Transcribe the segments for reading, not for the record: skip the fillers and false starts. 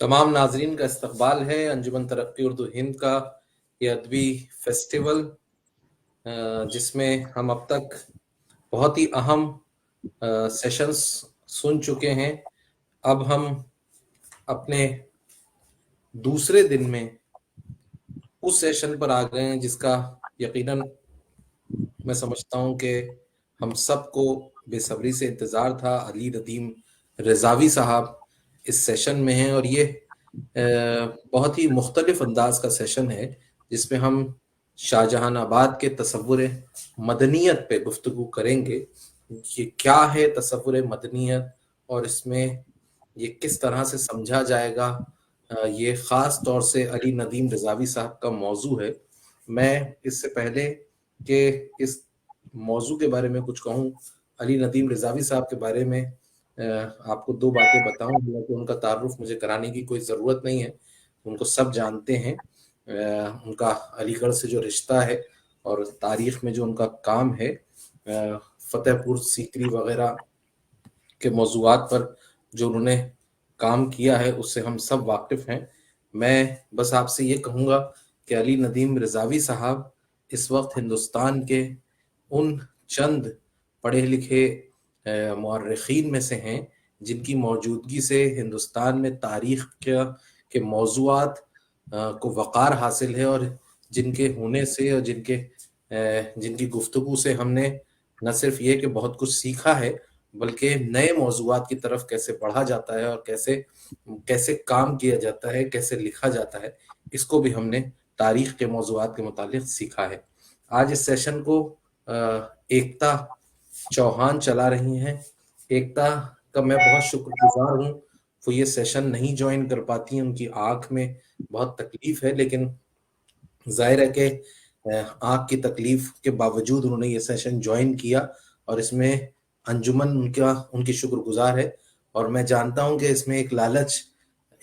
तमाम नाजरीन का इस्तकबाल है अंजुमन तरक्की उर्दू हिंद का ये अदबी फेस्टिवल, जिसमें हम अब तक बहुत ही अहम सेशंस सुन चुके हैं। अब हम अपने दूसरे दिन में उस सेशन पर आ गए हैं जिसका यकीनन मैं समझता हूं कि हम सबको बेसब्री से इंतज़ार था। अली नदीम रज़ावी साहब इस सेशन में हैं और ये बहुत ही मुख्तलिफ अंदाज का सेशन है जिसमें हम शाहजहानाबाद के तसव्वुर मदनियत पे गुफ्तगू करेंगे। ये क्या है तसव्वुर मदनियत और इसमें ये किस तरह से समझा जाएगा, ये ख़ास तौर से अली नदीम रज़ावी साहब का मौजू है। मैं इससे पहले कि इस मौजू के बारे में कुछ कहूँ, अली नदीम रज़ावी साहब के बारे में आपको दो बातें बताऊं। हालांकि उनका तारुफ मुझे कराने की कोई ज़रूरत नहीं है, उनको सब जानते हैं। उनका अलीगढ़ से जो रिश्ता है और तारीख़ में जो उनका काम है, फतेहपुर सीकरी वग़ैरह के मौज़ूआत पर जो उन्होंने काम किया है उससे हम सब वाकिफ़ हैं। मैं बस आपसे ये कहूँगा कि अली नदीम रज़ावी साहब इस वक्त हिंदुस्तान के उन चंद पढ़े लिखे मुअर्रिखीन में से हैं जिनकी मौजूदगी से हिंदुस्तान में तारीख़ के मौज़ूआत को वक़ार हासिल है और जिनके होने से और जिनकी गुफ्तगू से हमने न सिर्फ ये कि बहुत कुछ सीखा है बल्कि नए मौज़ूआत की तरफ कैसे बढ़ा जाता है और कैसे काम किया जाता है, कैसे लिखा जाता है, इसको भी हमने तारीख़ के मौज़ूआत के मुतालिक सीखा है। आज इस सेशन को एकता चौहान चला रही हैं। एकता का मैं बहुत शुक्रगुजार हूँ। वो ये सेशन नहीं ज्वाइन कर पाती हैं, उनकी आँख में बहुत तकलीफ है, लेकिन जाहिर है कि आँख की तकलीफ के बावजूद उन्होंने ये सेशन ज्वाइन किया और इसमें अंजुमन उनकी शुक्रगुजार है। और मैं जानता हूँ कि इसमें एक लालच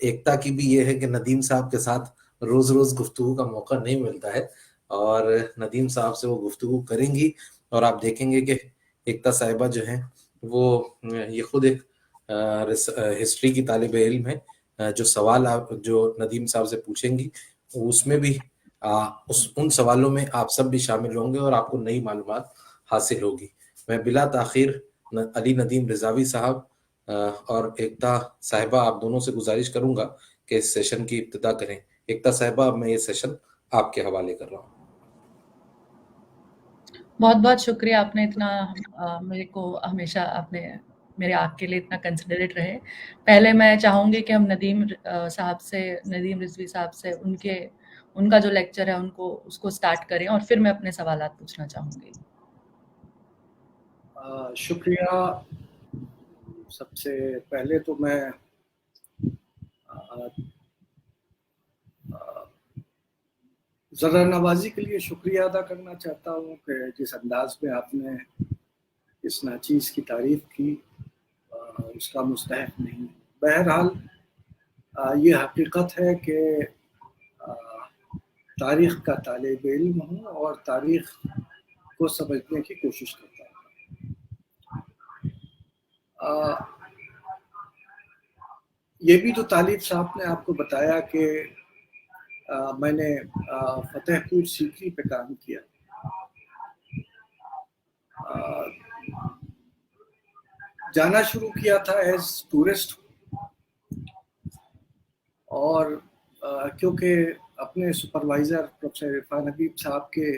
एकता की भी ये है कि नदीम साहब के साथ रोज़ रोज़ गुफ्तगू का मौका नहीं मिलता है और नदीम साहब से वो गुफ्तगू करेंगी और आप देखेंगे कि एकता साहिबा जो हैं वो ये खुद एक हिस्ट्री की तालिब इल्म है। जो सवाल आप जो नदीम साहब से पूछेंगी उसमें भी उन सवालों में आप सब भी शामिल होंगे और आपको नई मालूमात हासिल होगी। मैं बिला ताखिर अली नदीम रज़ावी साहब और एकता साहिबा आप दोनों से गुजारिश करूंगा कि इस सेशन की इब्तिदा करें। एकता साहिबा, अब मैं ये सेशन आपके हवाले कर रहा हूँ। बहुत बहुत शुक्रिया, आपने इतना मेरे को हमेशा आपने मेरे आँख के लिए इतना कंसिडरेट रहे। पहले मैं चाहूँगी कि हम नदीम रिज़वी साहब से उनका जो लेक्चर है उसको स्टार्ट करें और फिर मैं अपने सवालात पूछना चाहूँगी। शुक्रिया। सबसे पहले तो मैं ज़रा नवाजी के लिए शुक्रिया अदा करना चाहता हूँ कि जिस अंदाज में आपने इस नाचीज़ की तारीफ की उसका मुस्तहक नहीं। बहरहाल ये हकीकत है कि तारीख़ का तालिब इल्म हूँ और तारीख़ को समझने की कोशिश करता हूँ। ये भी तो तालिब साहब ने आपको बताया कि मैंने फतेहपुर सीकरी पे काम किया। जाना शुरू किया था एज टूरिस्ट और क्योंकि अपने सुपरवाइज़र प्रोफेसर इरफान हबीब साहब के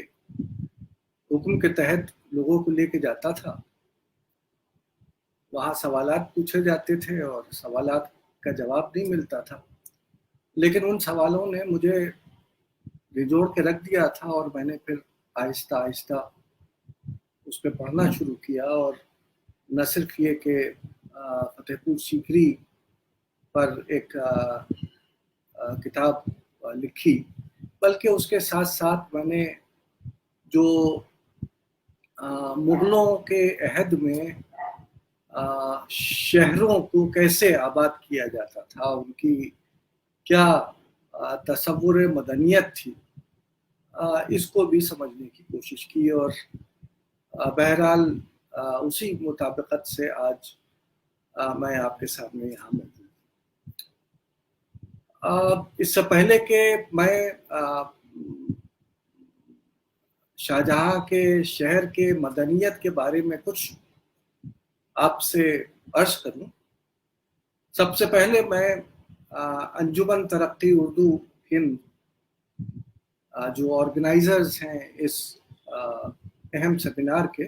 हुक्म के तहत लोगों को लेके जाता था, वहाँ सवालात पूछे जाते थे और सवालात का जवाब नहीं मिलता था, लेकिन उन सवालों ने मुझे रिजोड़ के रख दिया था और मैंने फिर आहिस्ता आहिस्ता उस पर पढ़ना शुरू किया और न सिर्फ ये कि फतेहपुर सीकरी पर एक किताब लिखी, बल्कि उसके साथ साथ मैंने जो मुग़लों के अहद में शहरों को कैसे आबाद किया जाता था, उनकी क्या तसव्वुर मदनियत थी, इसको भी समझने की कोशिश की और बहरहाल उसी मुताबिकत से आज मैं आपके सामने यहाँ मौजूद हूँ। اس سے پہلے کہ میں شاہجہاں کے شہر کے مدنیت کے بارے میں کچھ آپ سے عرض کروں، سب سے پہلے میں انجمن ترقی اردو ہند جو آرگنائزرز ہیں اس اہم سیمینار کے،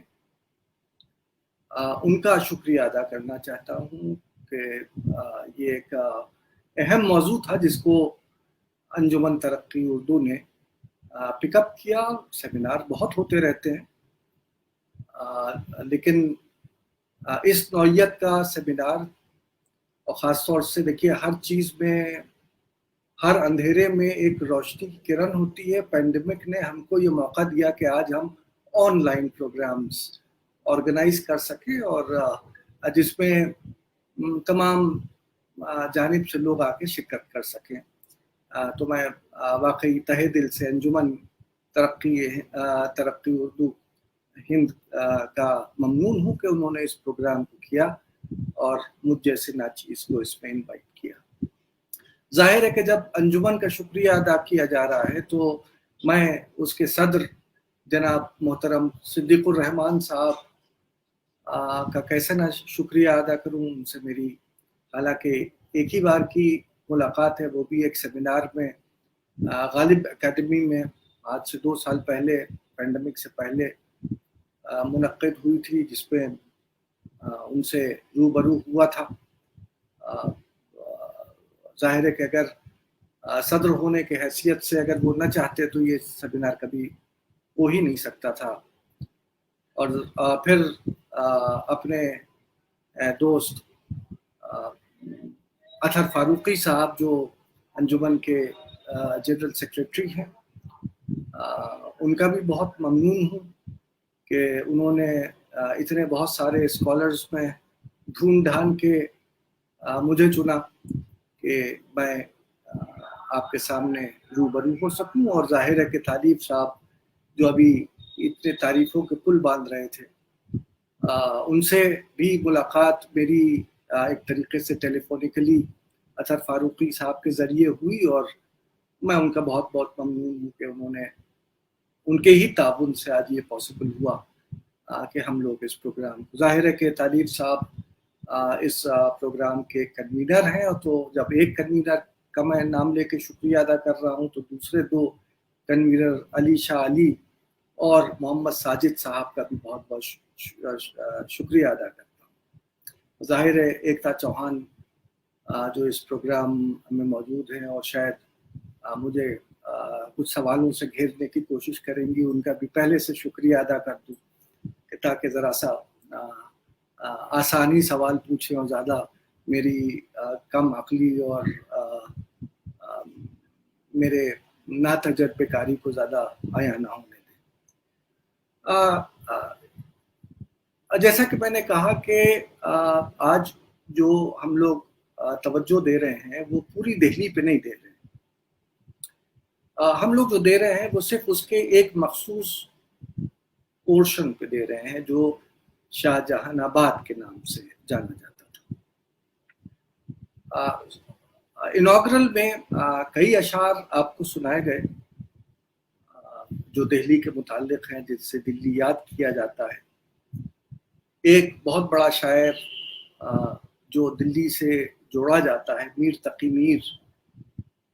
ان کا شکریہ ادا کرنا چاہتا ہوں کہ یہ ایک اہم موضوع تھا جس کو انجمن ترقی اردو نے پک اپ کیا۔ سیمینار بہت ہوتے رہتے ہیں، لیکن اس نوعیت کا سیمینار، اور خاص طور سے دیکھیے ہر چیز میں، ہر اندھیرے میں ایک روشنی کی کرن ہوتی ہے۔ پینڈیمک نے ہم کو یہ موقع دیا کہ آج ہم آن لائن پروگرامز آرگنائز کر سکیں، اور جس میں تمام جانب سے لوگ آ کے شرکت کر سکیں۔ تو میں واقعی تہہ دل سے انجمن ترقی اردو ہند کا ممنون ہوں کہ انہوں نے اس پروگرام کو کیا اور مجھ جیسے ناچیز کو اس میں انوائٹ کیا۔ ظاہر ہے کہ جب انجمن کا شکریہ ادا کیا جا رہا ہے تو میں اس کے صدر جناب محترم صدیق الرحمان صاحب کا کیسے نہ شکریہ ادا کروں۔ ان سے میری حالانکہ ایک ہی بار کی ملاقات ہے، وہ بھی ایک سیمینار میں غالب اکیڈمی میں آج سے 2 سال پہلے، پینڈیمک سے پہلے منعقد ہوئی تھی، جس پہ ان سے روبرو ہوا تھا۔ ظاہر ہے کہ اگر صدر ہونے کے حیثیت سے اگر وہ نہ چاہتے تو یہ سیمینار کبھی ہو ہی نہیں سکتا تھا۔ اور پھر اپنے دوست اطہر فاروقی صاحب جو انجمن کے جنرل سیکریٹری ہیں، ان کا بھی بہت ممنون ہوں کہ انہوں نے اتنے بہت سارے اسکالرز میں ڈھونڈ ڈھانڈ کے مجھے چنا کہ میں آپ کے سامنے روبرو ہو سکوں۔ اور ظاہر ہے کہ طالب صاحب جو ابھی اتنے تعریفوں کے پل باندھ رہے تھے، ان سے بھی ملاقات میری ایک طریقے سے ٹیلی فونیکلی اطہر فاروقی صاحب کے ذریعے ہوئی، اور میں ان کا بہت بہت ممنون ہوں کہ انہوں نے، ان کے ہی تعاون سے آج یہ پاسبل ہوا کہ ہم لوگ اس پروگرام کو، ظاہر ہے کہ طالب صاحب اس پروگرام کے کنوینر ہیں، اور تو جب ایک کنوینر کا میں نام لے کے شکریہ ادا کر رہا ہوں تو دوسرے 2 کنوینر علی شاہ علی اور محمد ساجد صاحب کا بھی بہت بہت شکریہ ادا کرتا ہوں۔ ظاہر ہے ایکتا چوہان جو اس پروگرام میں موجود ہیں اور شاید مجھے کچھ سوالوں سے گھیرنے کی کوشش کریں گی، ان کا بھی پہلے سے شکریہ ادا کر دوں کہ تاکہ ذرا سا آسانی سوال پوچھیں اور زیادہ میری کم عقلی اور میرے نا تجربے کاری کو زیادہ عیاں نہ ہونے دیں۔ جیسا کہ میں نے کہا کہ آج جو ہم لوگ توجہ دے رہے ہیں وہ پوری دہلی پہ نہیں دے رہے ہیں۔ ہم لوگ جو دے رہے ہیں وہ صرف اس کے ایک مخصوص پورشن پہ دے رہے ہیں جو شاہ جہان آباد کے نام سے جانا جاتا تھا۔ انوگرل میں کئی اشعار آپ کو سنائے گئے جو دہلی کے متعلق ہیں، جس سے دلی یاد کیا جاتا ہے۔ ایک بہت بڑا شاعر جو دلی سے جوڑا جاتا ہے، میر تقی میر،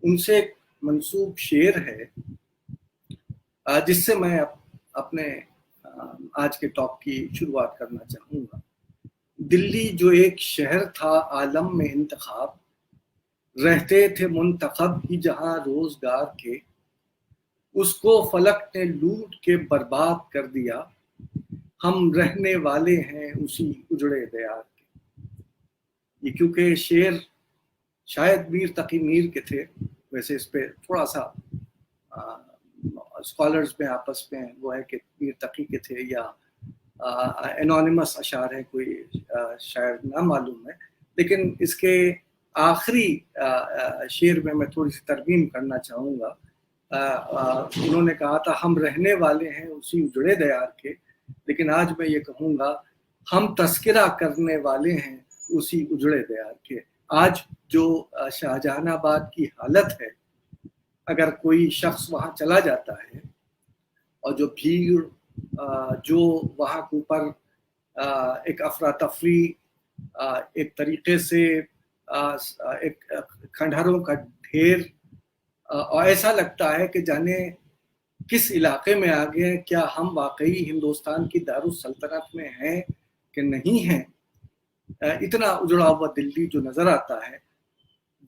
ان سے ایک منسوب شعر ہے جس سے میں اپنے آج کے ٹاک کی شروعات کرنا چاہوں گا۔ دلی جو ایک شہر تھا عالم میں انتخاب، رہتے تھے منتخب ہی جہاں روزگار کے، اس کو فلک نے لوٹ کے برباد کر دیا، ہم رہنے والے ہیں اسی اجڑے دیار کے۔ یہ کیونکہ شعر شاید میر تقی میر کے تھے، ویسے اس پہ تھوڑا سا اسکالرز میں آپس میں وہ ہے کہ میر تقی کے تھے یا انونیمس اشعار ہے، کوئی شاعر نہ معلوم ہے، لیکن اس کے آخری شعر میں تھوڑی سی ترمیم کرنا چاہوں گا۔ انہوں نے کہا تھا ہم رہنے والے ہیں اسی اجڑے دیار کے، لیکن آج میں یہ کہوں گا ہم تذکرہ کرنے والے ہیں اسی اجڑے دیار کے۔ आज जो शाहजहां आबाद की हालत है, अगर कोई शख्स वहाँ चला जाता है और जो भीड़ जो वहाँ के ऊपर एक अफरा तफरी, एक तरीके से एक खंडहरों का ढेर, और ऐसा लगता है कि जाने किस इलाके में आ गए, क्या हम वाकई हिंदुस्तान की दारुस सल्तनत में हैं कि नहीं हैं, इतना उजड़ा हुआ दिल्ली जो नजर आता है,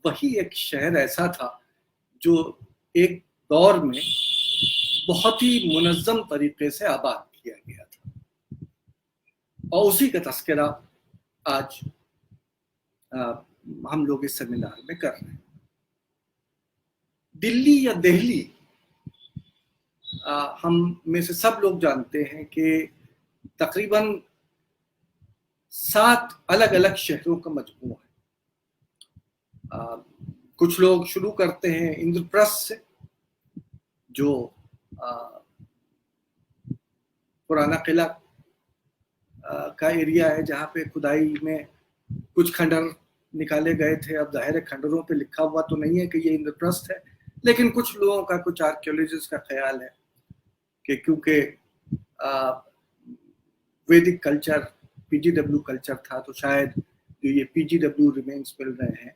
वही एक शहर ऐसा था जो एक दौर में बहुत ही मुनज़्ज़म तरीके से आबाद किया गया था, और उसी का तस्करा आज हम लोग इस सेमिनार में कर रहे हैं। दिल्ली या दिल्ली, हम में से सब लोग जानते हैं कि तकरीबन 7 अलग अलग शहरों का मजमूआ है। कुछ लोग शुरू करते हैं इंद्रप्रस्थ से, जो पुराना किला का एरिया है, जहाँ पे खुदाई में कुछ खंडर निकाले गए थे। अब जाहिर है खंडरों पे लिखा हुआ तो नहीं है कि ये इंद्रप्रस्थ है, लेकिन कुछ लोगों का, कुछ आर्कियोलॉजिस्ट का ख्याल है कि क्योंकि वैदिक कल्चर पीजीडब्ल्यू कल्चर था, तो शायद जो ये पीजीडब्ल्यू रिमेन्स मिल रहे हैं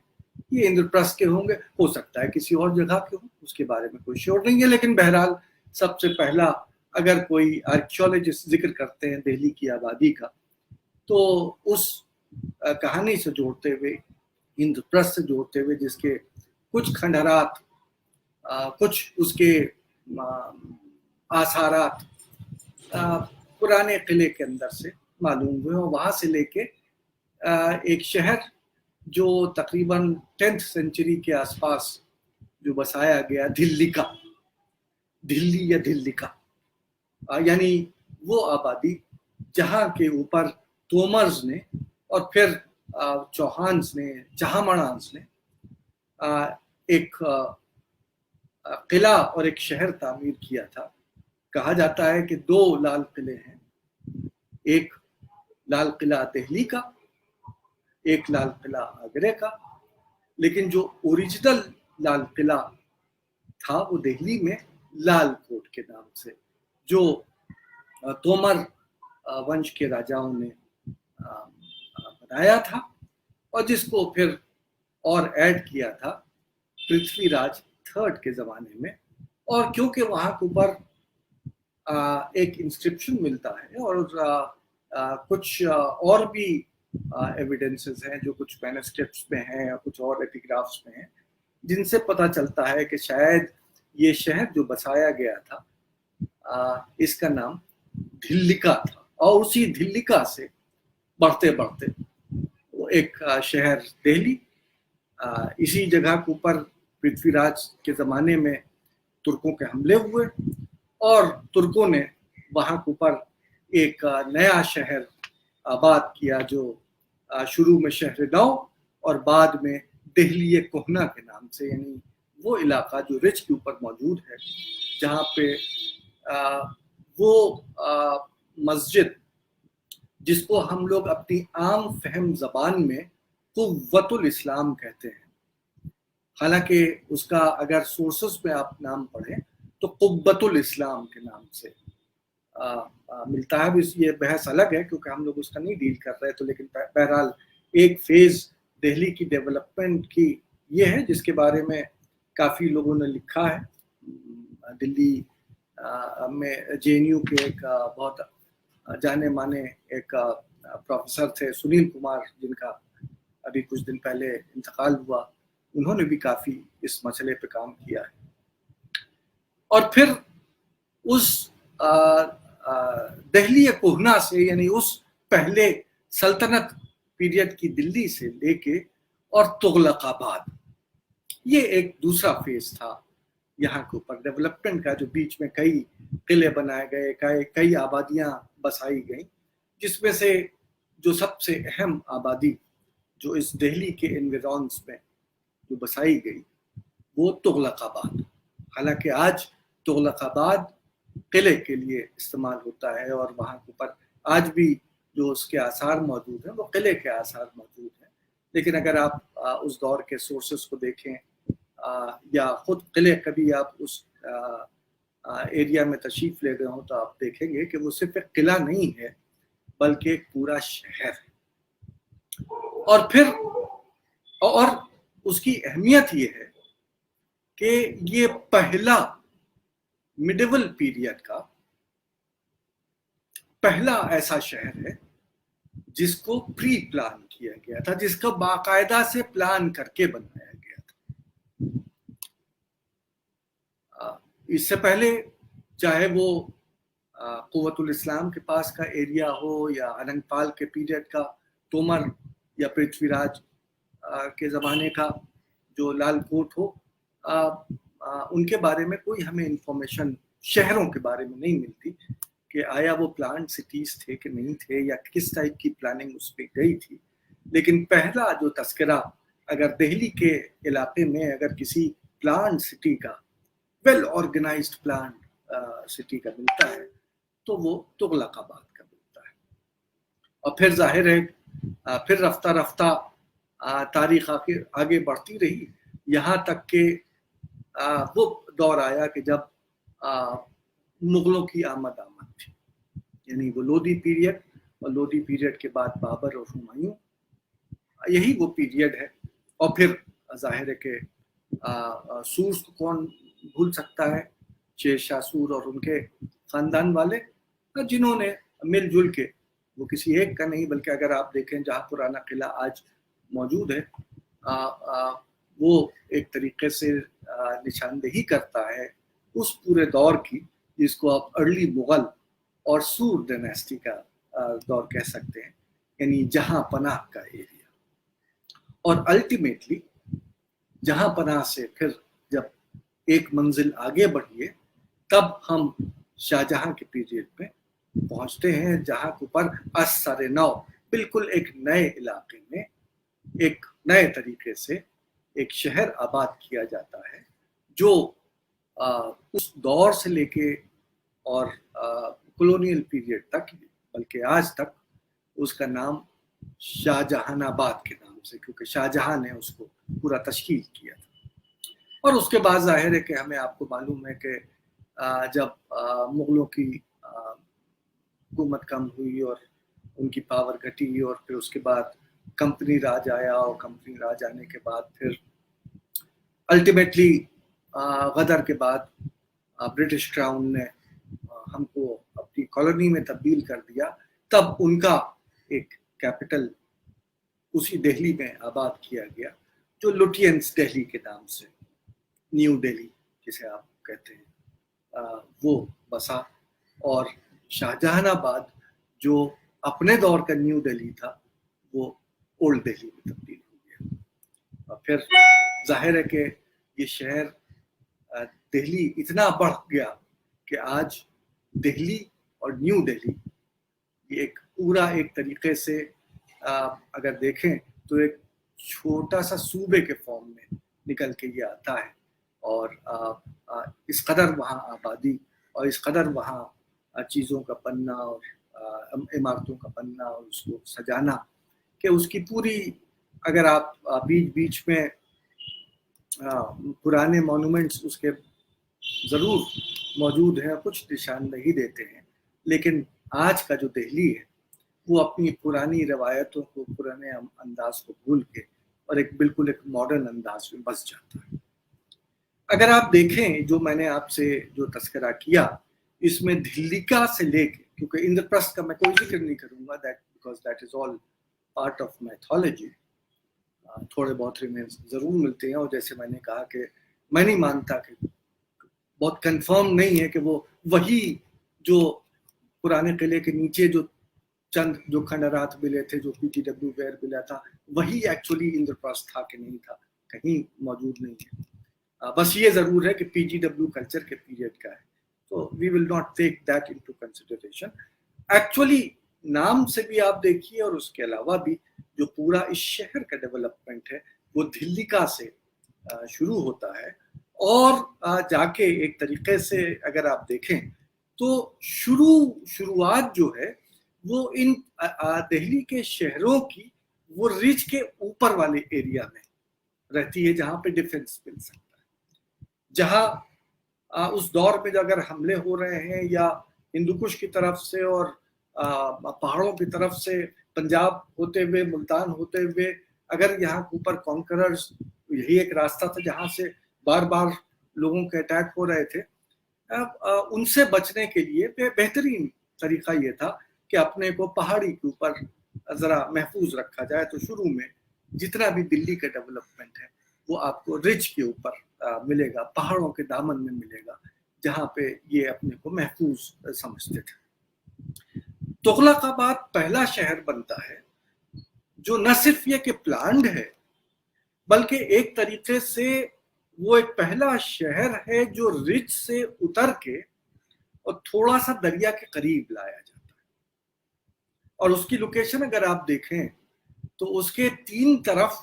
ये इंद्रप्रस्थ के होंगे। हो सकता है किसी और जगह के हो, उसके बारे में कोई श्योर नहीं है, लेकिन बहरहाल सबसे पहला अगर कोई आर्कियोलॉजिस्ट जिक्र करते हैं दिल्ली की आबादी का, तो उस कहानी से जोड़ते हुए, इंद्रप्रस्थ से जोड़ते हुए, जिसके कुछ खंडहरात, कुछ उसके आसारात पुराने किले के अंदर से मालूम हुए, और वहाँ से लेके एक शहर जो तकरीबन 10th सेंचुरी के आसपास जो बसाया गया, दिल्ली का, दिल्ली या दिल्ली का, यानी वो आबादी जहाँ के ऊपर तोमर्स ने और फिर चौहान्स ने, जहामणांस ने एक किला और एक शहर तामीर किया था। कहा जाता है कि 2 लाल किले हैं, एक लाल किला दिल्ली का, एक लाल किला आगरे का, लेकिन जो ओरिजिनल लाल किला था वो दिल्ली में लाल कोट के नाम से, जो तोमर वंश के राजाओं ने बनाया था, और जिसको फिर और ऐड किया था पृथ्वीराज III के ज़माने में। और क्योंकि वहाँ के ऊपर एक इंस्क्रिप्शन मिलता है और कुछ और भी एविडेंसेस हैं जो कुछ मैन्युस्क्रिप्ट्स में हैं या कुछ और एपिग्राफ्स में हैं, जिनसे पता चलता है कि शायद ये शहर जो बसाया गया था इसका नाम धिल्लिका था, और उसी धिल्लिका से बढ़ते बढ़ते वो एक शहर दिल्ली, इसी जगह के ऊपर पृथ्वीराज के ज़माने में तुर्कों के हमले हुए, और तुर्कों ने वहाँ के ऊपर एक नया शहर आबाद किया, जो शुरू में शहर नौ और बाद में दिल्ली कोहना के नाम से, यानी वो इलाका जो रिच के ऊपर मौजूद है, जहाँ पे वो मस्जिद जिसको हम लोग अपनी आम फहम ज़बान में कुव्वतुल इस्लाम कहते हैं, हालांकि उसका अगर सोर्सेस में आप नाम पढ़ें तो कुव्वतुल इस्लाम के नाम से मिलता है। ये बहस अलग है क्योंकि हम लोग उसका नहीं डील कर रहे, तो लेकिन बहरहाल एक फेज दिल्ली की डेवलपमेंट की ये है जिसके बारे में काफ़ी लोगों ने लिखा है। दिल्ली में JNU के एक बहुत जाने माने एक प्रोफेसर थे सुनील कुमार, जिनका अभी कुछ दिन पहले इंतकाल हुआ, उन्होंने भी काफ़ी इस मसले पे काम किया है। और फिर उस दिल्ली कोहना से, यानी उस पहले सल्तनत पीरियड की दिल्ली से लेके और तुगलकाबाद, ये एक दूसरा फेज था यहाँ के ऊपर डेवलपमेंट का, जो बीच में कई किले बनाए गए, कई आबादियाँ बसाई गई, जिसमें से जो सबसे अहम आबादी जो इस दिल्ली के एनवायरन्स में जो बसाई गई वो तुगलकाबाद। हालांकि आज तुगलकाबाद किले के लिए इस्तेमाल होता है और वहाँ के ऊपर आज भी जो उसके आसार मौजूद हैं वो किले के आसार मौजूद हैं। लेकिन अगर आप उस दौर के सोर्सेस को देखें या खुद किले कभी आप उस एरिया में तशरीफ ले गए हो तो आप देखेंगे कि वो सिर्फ एक किला नहीं है बल्कि एक पूरा शहर है। और फिर और उसकी अहमियत ये है कि ये पहला मिडिवल पीरियड का पहला ऐसा शहर है जिसको प्री प्लान किया गया था, जिसका बाकायदा से प्लान करके बनाया गया था। इससे पहले चाहे वो कुव्वतुल इस्लाम के पास का एरिया हो या अनंगपाल के पीरियड का तोमर या पृथ्वीराज के ज़माने का जो लाल कोट हो, उनके बारे में कोई हमें इंफॉर्मेशन शहरों के बारे में नहीं मिलती कि आया वो प्लान सिटीज थे कि नहीं थे या किस टाइप की प्लानिंग उस पर गई थी। लेकिन पहला जो तस्करा अगर दिल्ली के इलाके में अगर किसी प्लान सिटी का, वेल ऑर्गेनाइज्ड प्लान सिटी का मिलता है तो वो तुगलकाबाद का मिलता है। और फिर जाहिर है फिर रफ्ता रफ्ता तारीख आगे बढ़ती रही, यहाँ तक के वो दौर आया कि जब मुगलों की आमद थी, यानी वो लोदी पीरियड, और लोदी पीरियड के बाद बाबर और हुमायूं, यही वो पीरियड है। और फिर जाहिर है कि सूर्स को कौन भूल सकता है, शेर शाह सूर और उनके खानदान वाले, जिन्होंने मिलजुल के, वो किसी एक का नहीं बल्कि अगर आप देखें जहाँ पुराना किला आज मौजूद है वो एक तरीके से निशानदेही करता है उस पूरे दौर की जिसको आप अर्ली मुगल और सूर डायनेस्टी का दौर कह सकते हैं, यानी जहां पनाह का एरिया। और अल्टीमेटली जहां पनाह से फिर जब एक मंजिल आगे बढ़िए तब हम शाहजहां के पीरियड में पहुंचते हैं, जहां के ऊपर असर नौ बिल्कुल एक नए इलाके में एक नए तरीके से एक शहर आबाद किया जाता है जो उस दौर से लेके और कॉलोनियल पीरियड तक, बल्कि आज तक उसका नाम शाहजहानाबाद के नाम से, क्योंकि शाहजहां ने उसको पूरा तश्कील किया था। और उसके बाद जाहिर है कि हमें आपको मालूम है कि जब मुगलों की हुकूमत कम हुई और उनकी पावर घटी और फिर उसके बाद कंपनी राज आया, और कंपनी राज आने के बाद फिर अल्टीमेटली गदर के बाद ब्रिटिश क्राउन ने हमको अपनी कॉलोनी में तब्दील कर दिया, तब उनका एक कैपिटल उसी दिल्ली में आबाद किया गया जो लुटियंस दिल्ली के नाम से, न्यू दिल्ली जिसे आप कहते हैं, वो बसा। और शाहजहानाबाद जो अपने दौर का न्यू दिल्ली था वो ओल्ड दिल्ली में तब्दील हो गया। और फिर जाहिर है कि ये शहर दिल्ली इतना बढ़ गया कि आज दिल्ली और न्यू दिल्ली ये एक पूरा एक तरीके से अगर देखें तो एक छोटा सा सूबे के फॉर्म में निकल के ये आता है। और इस कदर वहाँ आबादी और इस कदर वहाँ चीज़ों का बनना और इमारतों का बनना और उसको सजाना कि उसकी पूरी, अगर आप बीच बीच में पुराने मॉन्यूमेंट्स उसके ज़रूर मौजूद हैं, कुछ निशानदही देते हैं, लेकिन आज का जो दिल्ली है वो अपनी पुरानी रवायतों को, पुराने अंदाज को भूल के और एक बिल्कुल एक मॉडर्न अंदाज में बस जाता है। अगर आप देखें जो मैंने आपसे जो तस्करा किया, इसमें दिल्ली का से लेके, क्योंकि इंद्रप्रस्थ का मैं कोई जिक्र नहीं करूंगा, that because that is all part of mythology, थोड़े बहुत रिमेन्स ज़रूर मिलते हैं। और जैसे मैंने कहा कि मैं नहीं मानता कि बहुत कंफर्म नहीं है कि वो वही जो पुराने किले के नीचे जो चंद जो खंडरात मिले थे, जो PTW वेयर मिला था, वही एक्चुअली इंद्रप्रस्थ था कि नहीं था, कहीं मौजूद नहीं है। बस ये ज़रूर है कि PGW कल्चर के पीरियड का है, तो we will not take that into consideration. Actually नाम से भी आप देखिए और उसके अलावा भी जो पूरा इस शहर का डेवलपमेंट है वो दिल्ली का से शुरू होता है। और जाके एक तरीके से अगर आप देखें तो शुरुआत जो है वो इन दिल्ली के शहरों की वो रिज के ऊपर वाले एरिया में रहती है जहाँ पे डिफेंस मिल सकता है, जहाँ उस दौर में अगर हमले हो रहे हैं या हिंदू कुश की तरफ से और पहाड़ों की तरफ से पंजाब होते हुए मुल्तान होते हुए अगर यहाँ के ऊपर कॉन्करर्स, यही एक रास्ता था जहाँ से बार बार लोगों के अटैक हो रहे थे, उनसे बचने के लिए बेहतरीन तरीका ये था कि अपने को पहाड़ी के ऊपर जरा महफूज रखा जाए। तो शुरू में जितना भी दिल्ली का डेवलपमेंट है वो आपको रिज के ऊपर मिलेगा, पहाड़ों के दामन में मिलेगा, जहाँ पे ये अपने को महफूज समझते थे। तुगलकाबाद पहला शहर बनता है जो न सिर्फ ये कि प्लान्ड है, बल्कि एक तरीके से वो एक पहला शहर है जो रिज से उतर के और थोड़ा सा दरिया के करीब लाया जाता है। और उसकी लोकेशन अगर आप देखें तो उसके 3 तरफ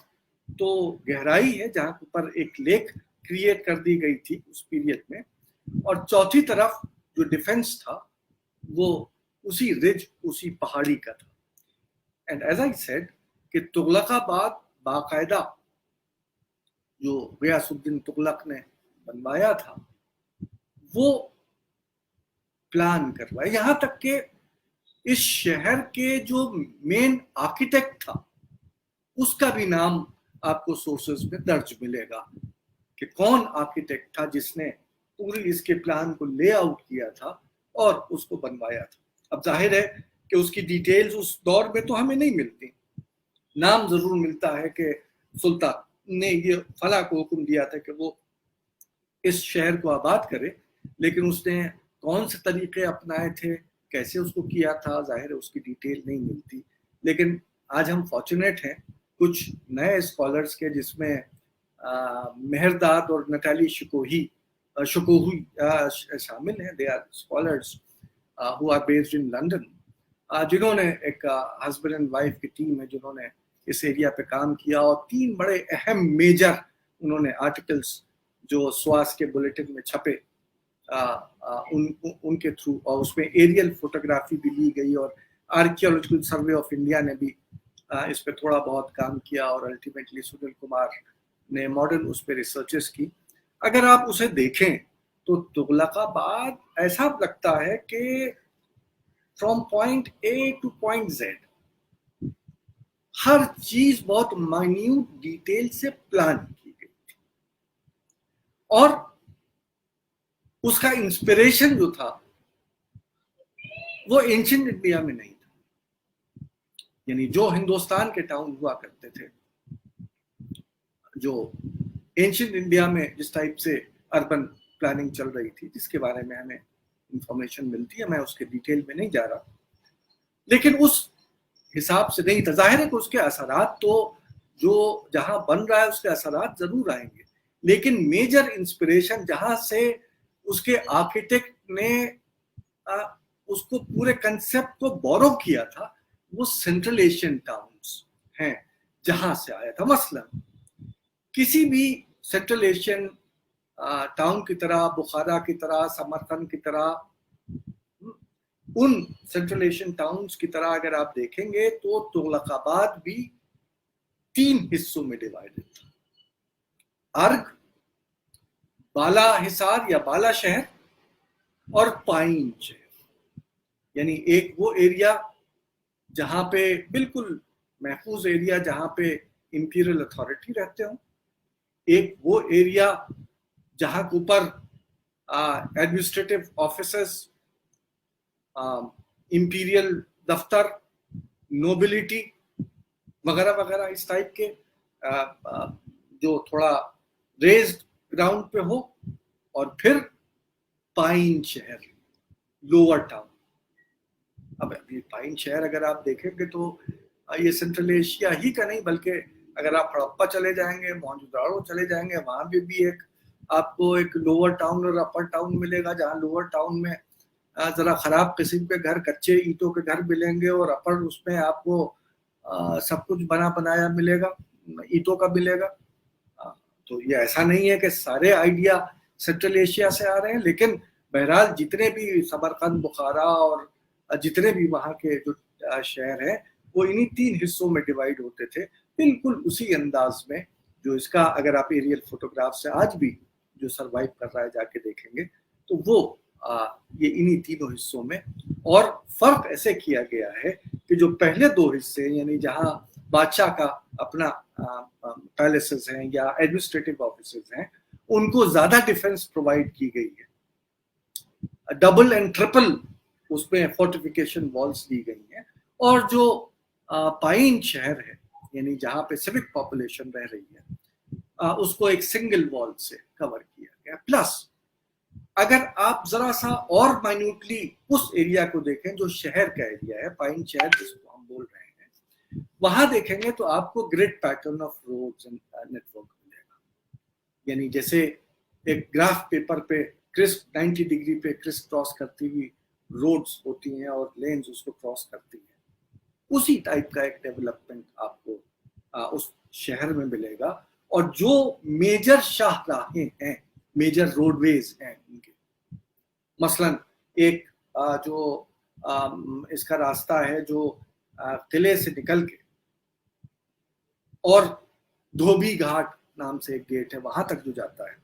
तो गहराई है जहाँ पर एक लेक क्रिएट कर दी गई थी उस पीरियड में, और चौथी तरफ जो डिफेंस था वो उसी रिज, उसी पहाड़ी का था। एंड एज आई सेड कि तुगलकाबाद बाकायदा जो गयासुद्दीन तुगलक ने बनवाया था वो प्लान करवाया। यहाँ तक कि इस शहर के जो मेन आर्किटेक्ट था उसका भी नाम आपको सोर्सेज में दर्ज मिलेगा कि कौन आर्किटेक्ट था जिसने पूरी इसके प्लान को ले आउट किया था और उसको बनवाया था। अब जाहिर है कि उसकी डिटेल्स उस दौर में तो हमें नहीं मिलती, नाम जरूर मिलता है कि सुल्तान ने ये फला को हुक्म दिया था कि वो इस शहर को आबाद करे, लेकिन उसने कौन से तरीके अपनाए थे, कैसे उसको किया था, जाहिर है उसकी डिटेल नहीं मिलती। लेकिन आज हम फॉर्चुनेट हैं कुछ नए स्कॉलर्स के, जिसमें मेहरदाद और नटाली शुकोही शामिल हैं। They are scholars who are based in London, जिन्होंने एक हस्बैंड एंड वाइफ की टीम है जिन्होंने इस एरिया पे काम किया और 3 बड़े अहम मेजर उन्होंने आर्टिकल्स जो स्वास के बुलेटिन में छपे उनके थ्रू, और उसमें एरियल फोटोग्राफी भी ली गई और आर्कियोलॉजिकल सर्वे ऑफ इंडिया ने भी इस पे थोड़ा बहुत काम किया और अल्टीमेटली सुनील कुमार ने मॉडर्न उस पर रिसर्चेस की। अगर आप उसे देखें तो तुगलकाबाद ऐसा लगता है कि from point A to point Z हर चीज बहुत माइन्यूट डिटेल से प्लान की गई थी, और उसका इंस्पिरेशन जो था वो एंशिएंट इंडिया में नहीं था। यानी जो हिंदुस्तान के टाउन हुआ करते थे, जो एंशिएंट इंडिया में जिस टाइप से अर्बन प्लानिंग चल रही थी, जिसके बारे में हमें इंफॉर्मेशन मिलती है, मैं उसके डिटेल में नहीं जा रहा, लेकिन उस हिसाब से नहीं था। जाहिर है कि उसके असरात तो जो जहां बन रहा है उसके असरात जरूर आएंगे, लेकिन मेजर इंस्पिरेशन जहां से उसके आर्किटेक्ट ने उसको पूरे कंसेप्ट को बोरो किया था वो सेंट्रल एशियन टाउन्स हैं जहां से आया था। मसलन किसी भी सेंट्रल एशियन टाउन की तरह, बुखारा की तरह, समरकंद की तरह, उन सेंट्रल एशियन टाउन्स की तरह अगर आप देखेंगे तो तुगलकाबाद भी 3 हिस्सों में डिवाइडेड था। अर्ग, बाला हिसार या बाला शहर और पाइन शहर। यानी एक वो एरिया जहां पे बिल्कुल महफूज एरिया जहां पे इंपीरियल अथॉरिटी रहते हो, एक वो एरिया जहां के ऊपर एडमिनिस्ट्रेटिव ऑफिसर्स, इंपीरियल दफ्तर, नोबिलिटी वगैरह वगैरह इस टाइप के जो थोड़ा रेज्ड ग्राउंड पे हो, और फिर पाइन शहर, लोअर टाउन। अब अभी पाइन शहर अगर आप देखेंगे तो ये सेंट्रल एशिया ही का नहीं, बल्कि अगर आप हड़प्पा चले जाएंगे, मोहनजोदाड़ो चले जाएंगे, वहां भी एक आपको एक लोअर टाउन और अपर टाउन मिलेगा, जहाँ लोअर टाउन में जरा खराब किस्म के घर, कच्चे ईंटों के घर मिलेंगे, और अपर उसमें आपको सब कुछ बना बनाया मिलेगा, ईंटों का मिलेगा। तो ये ऐसा नहीं है कि सारे आइडिया सेंट्रल एशिया से आ रहे हैं, लेकिन बहरहाल जितने भी समरकंद, बुखारा और जितने भी वहाँ के जो शहर हैं वो इन्हीं 3 हिस्सों में डिवाइड होते थे, बिल्कुल उसी अंदाज में जो इसका अगर आप एरियल फोटोग्राफ से आज भी जो सरवाइव कर रहा है जाके देखेंगे तो वो ये इन्हीं तीनों हिस्सों में, और फर्क ऐसे किया गया है कि जो पहले दो हिस्से यानी जहां बादशाह का अपना पैलेसेस हैं या एडमिनिस्ट्रेटिव ऑफिसेज हैं, उनको ज्यादा डिफेंस प्रोवाइड की गई है, डबल एंड ट्रिपल उसमें फोर्टिफिकेशन वॉल्स दी गई हैं, और जो पाइन शहर है यानी जहां पे सिविक पॉपुलेशन रह रही है उसको एक सिंगल वॉल से कवर किया गया। प्लस अगर आप जरा सा और माइन्यूटली उस एरिया को देखें जो शहर का एरिया है, पाइन शहर जिसको हम बोल रहे हैं, वहां देखेंगे तो आपको grid pattern of roads and network मिलेगा। यानी जैसे एक ग्राफ पेपर पे क्रिस्प 90 डिग्री पे क्रिस्प क्रॉस करती हुई रोड्स होती हैं और लेन्स उसको क्रॉस करती हैं, उसी टाइप का एक डेवलपमेंट आपको उस शहर में मिलेगा। और जो मेजर शाहराहें हैं, मेजर रोडवेज हैं उनके, मसलन एक जो इसका रास्ता है जो किले से निकल के और धोबी घाट नाम से एक गेट है वहां तक जो जाता है,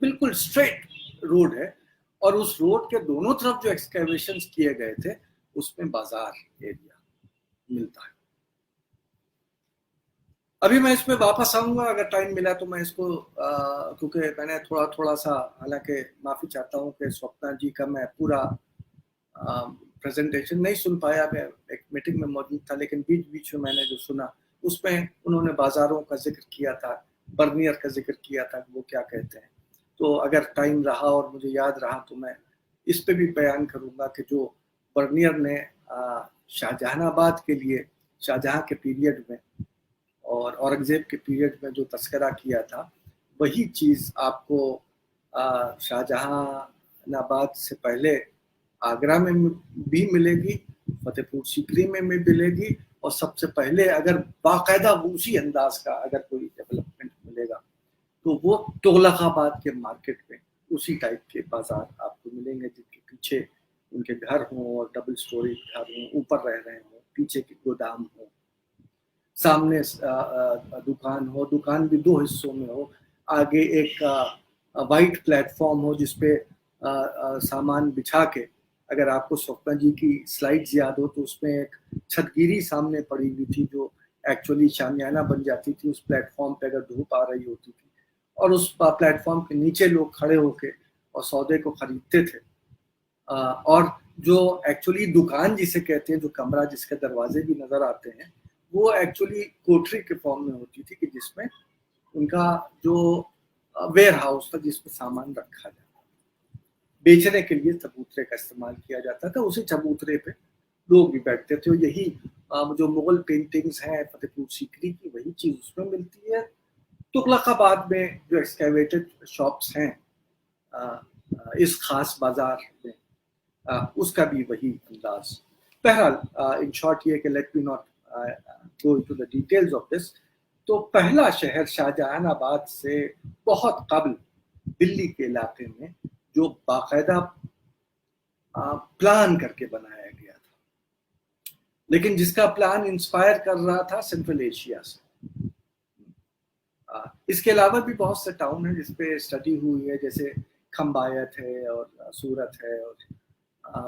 बिल्कुल स्ट्रेट रोड है, और उस रोड के दोनों तरफ जो एक्सकेवेशंस किए गए थे उसमें बाजार एरिया मिलता है। अभी मैं इसमें वापस आऊंगा, अगर टाइम मिला तो मैं इसको क्योंकि मैंने थोड़ा सा, हालांकि माफी चाहता हूँ कि स्वप्ना जी का मैं पूरा प्रेजेंटेशन नहीं सुन पाया, मैं एक मीटिंग में मौजूद था, लेकिन बीच बीच में मैंने जो सुना उसमें उन्होंने बाजारों का जिक्र किया था, बर्नियर का जिक्र किया था कि वो क्या कहते हैं। तो अगर टाइम रहा और मुझे याद रहा तो मैं इस पे भी बयान करूंगा कि जो बर्नियर ने शाहजहानाबाद के लिए शाहजहां के पीरियड में और औरंगजेब के पीरियड में जो तस्करा किया था, वही चीज़ आपको शाहजहानाबाद से पहले आगरा में भी मिलेगी, फतेहपुर सीकरी में भी मिलेगी, और सबसे पहले अगर बाकायदा उसी अंदाज का अगर कोई डेवलपमेंट मिलेगा तो वो तुगलकाबाद के मार्केट में उसी टाइप के बाजार आपको मिलेंगे, जिनके पीछे उनके घर हों और डबल स्टोरी घर हों, ऊपर रह रहे हों, पीछे के गोदाम हो, सामने दुकान हो, दुकान भी दो हिस्सों में हो, आगे एक वाइट प्लेटफॉर्म हो जिसपे सामान बिछा के, अगर आपको स्वप्ना जी की स्लाइड्स याद हो तो उसमें एक छतगिरी सामने पड़ी हुई थी जो एक्चुअली शामियाना बन जाती थी उस प्लेटफॉर्म पे अगर धूप आ रही होती थी, और उस प्लेटफॉर्म के नीचे लोग खड़े होके और सौदे को खरीदते थे। और जो एक्चुअली दुकान जिसे कहते हैं, जो कमरा जिसके दरवाजे भी नजर आते हैं, वो एक्चुअली कोठरी के फॉर्म में होती थी कि जिसमें उनका जो वेयर हाउस था जिसमें सामान रखा जाता, बेचने के लिए चबूतरे का इस्तेमाल किया जाता था। उसी चबूतरे पे लोग भी बैठते थे। यही जो मुगल पेंटिंग्स हैं फतेहपुर सीकरी की, वही चीज़ उसमें मिलती है। तुगलकाबाद में जो एक्सकेवेटेड शॉप्स हैं इस खास बाजार में, उसका भी वही अंदाज। बहरहाल इन शॉर्ट ये कि let me not go into the details of this. तो पहला शहर शाहजहानाबाद से बहुत कबल दिल्ली के इलाके में जो बाकायदा प्लान करके बनाया गया था, लेकिन जिसका प्लान इंस्पायर कर रहा था सेंट्रल एशिया से। इसके अलावा भी बहुत से टाउन हैं जिसपे स्टडी हुई है, जैसे खम्बायत है और सूरत है और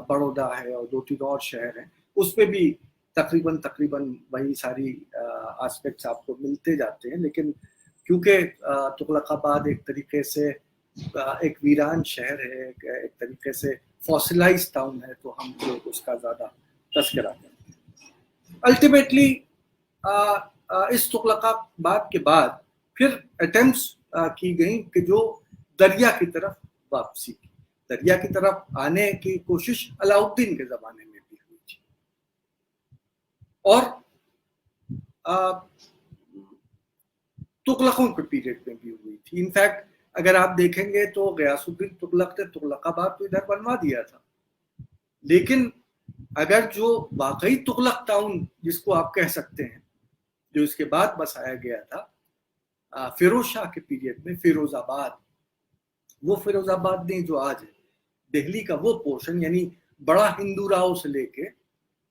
बड़ौदा है और 2-3 और शहर हैं, उसपे भी तकरीबन वही सारी एस्पेक्ट्स आपको मिलते जाते हैं। लेकिन क्योंकि तुगलकाबाद एक तरीके से एक वीरान शहर है, एक तरीके से फॉसिलाइज टाउन है, तो हम लोग उसका ज़्यादा तस्करा करते हैं। अल्टीमेटली इस तुगलकाबाद के बाद फिर अटेम्प्ट्स की गई कि जो दरिया की तरफ वापसी की, दरिया की तरफ आने की कोशिश अलाउद्दीन के ज़माने में भी हुई थी, और तुगलकों के पीरियड में भी हुई थी। इनफैक्ट अगर आप देखेंगे तो गयासुद्दीन तुगलक ने तुगलकाबाद तो इधर बनवा दिया था, लेकिन अगर जो वाकई तुगलक टाउन जिसको आप कह सकते हैं, जो इसके बाद बसाया गया था फिरोज शाह के पीरियड में, फिरोजाबाद, वो फिरोजाबाद नहीं जो आज है दिल्ली का वो पोर्शन, यानी बड़ा हिंदू राव से लेके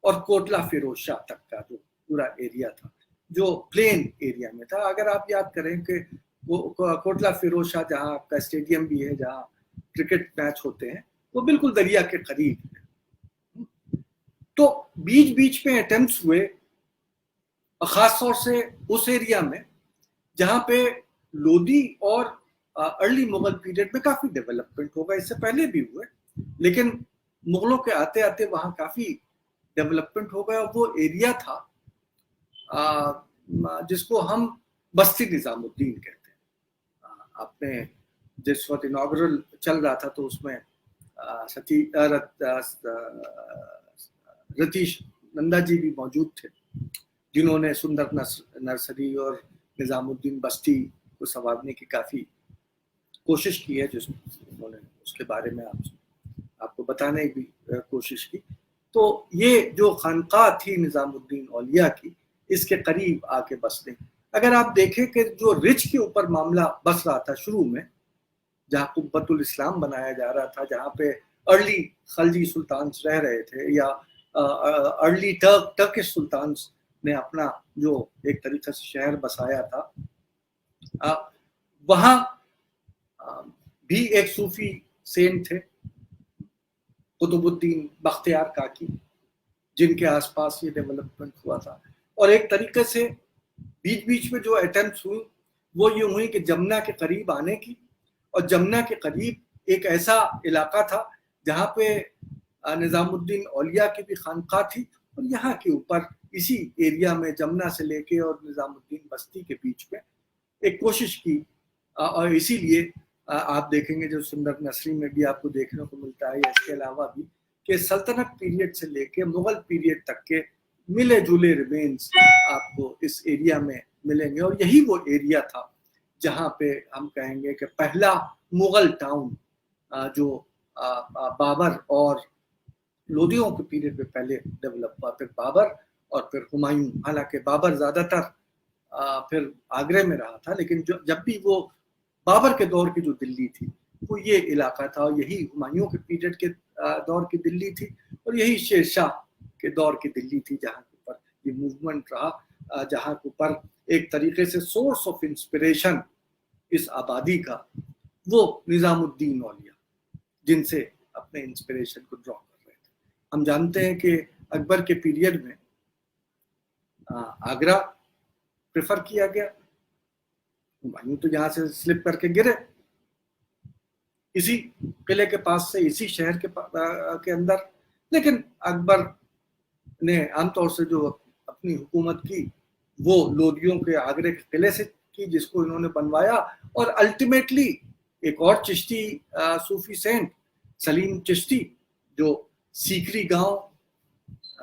और कोटला फिरोज शाह तक का जो पूरा एरिया था, जो प्लेन एरिया में था। अगर आप याद करें कि वो कोटला फिरोज शाह जहाँ आपका स्टेडियम भी है, जहाँ क्रिकेट मैच होते हैं, वो बिल्कुल दरिया के करीब है। तो बीच बीच में अटेम्प्ट्स हुए, खास तौर से उस एरिया में जहाँ पे लोधी और अर्ली मुगल पीरियड में काफी डेवलपमेंट होगा। इससे पहले भी हुए, लेकिन मुगलों के आते आते वहाँ काफी डेवलपमेंट हो गया। और वो एरिया था जिसको हम बस्ती निजामुद्दीन कहते हैं। आपने जिस वक्त इनॉग्रल चल रहा था तो उसमें रतीश नंदा जी भी मौजूद थे, जिन्होंने सुंदर नर्सरी और निजामुद्दीन बस्ती को संवारने की काफी कोशिश की है, जिसमें उन्होंने उसके बारे में आपको बताने की कोशिश की। तो ये जो खानका थी निजामुद्दीन औलिया की, इसके करीब आके बसने। अगर आप देखें कि जो रिच के ऊपर मामला बस रहा था शुरू में, जहाँ कुब्बतुल इस्लाम बनाया जा रहा था, जहाँ पे अर्ली खलजी सुल्तान रह रहे थे, या अर्ली टर्किश सुल्तान ने अपना जो एक तरीके से शहर बसाया था, वहाँ भी एक सूफी सेंट थे कुतुबुद्दीन बख्तियार काकी, जिनके आसपास ये डेवलपमेंट हुआ था। और एक तरीके से बीच बीच में जो अटेम्प्ट्स हुई वो ये हुई कि जमुना के करीब आने की, और जमुना के करीब एक ऐसा इलाका था जहाँ पे निजामुद्दीन औलिया की भी खानका थी, और यहाँ के ऊपर इसी एरिया में जमुना से लेके और निजामुद्दीन बस्ती के बीच में एक कोशिश की। और इसीलिए आप देखेंगे जो सुंदर नसरी में भी आपको देखने को मिलता है, इसके अलावा भी, कि सल्तनत पीरियड से लेके मुगल पीरियड तक के मिले जुले रिमेन्स आपको इस एरिया में मिलेंगे। और यही वो एरिया था जहाँ पे हम कहेंगे कि पहला मुगल टाउन जो बाबर और लोदियों के पीरियड में पहले डेवलप हुआ, फिर बाबर और फिर हुमायूं। हालांकि बाबर ज्यादातर फिर आगरे में रहा था, लेकिन जब भी वो बाबर के दौर की जो दिल्ली थी वो ये इलाका था, और यही हुमायूं के पीरियड के दौर की दिल्ली थी, और यही शेरशाह के दौर की दिल्ली थी, जहाँ के ऊपर ये मूवमेंट रहा, जहाँ के ऊपर एक तरीके से सोर्स ऑफ इंस्पिरेशन इस आबादी का वो निजामुद्दीन औलिया, जिनसे अपने इंस्पिरेशन को ड्रॉ कर रहे थे। हम जानते हैं कि अकबर के पीरियड में आगरा प्रेफर किया गया, हुमायूं तो यहाँ से स्लिप करके गिरे इसी किले के पास से, इसी शहर के अंदर। लेकिन अकबर ने आमतौर से जो अपनी हुकूमत की वो लोदियों के आगरे के किले से की, जिसको इन्होंने बनवाया। और अल्टीमेटली एक और चिश्ती सूफी सेंट सलीम चिश्ती, जो सीकरी गांव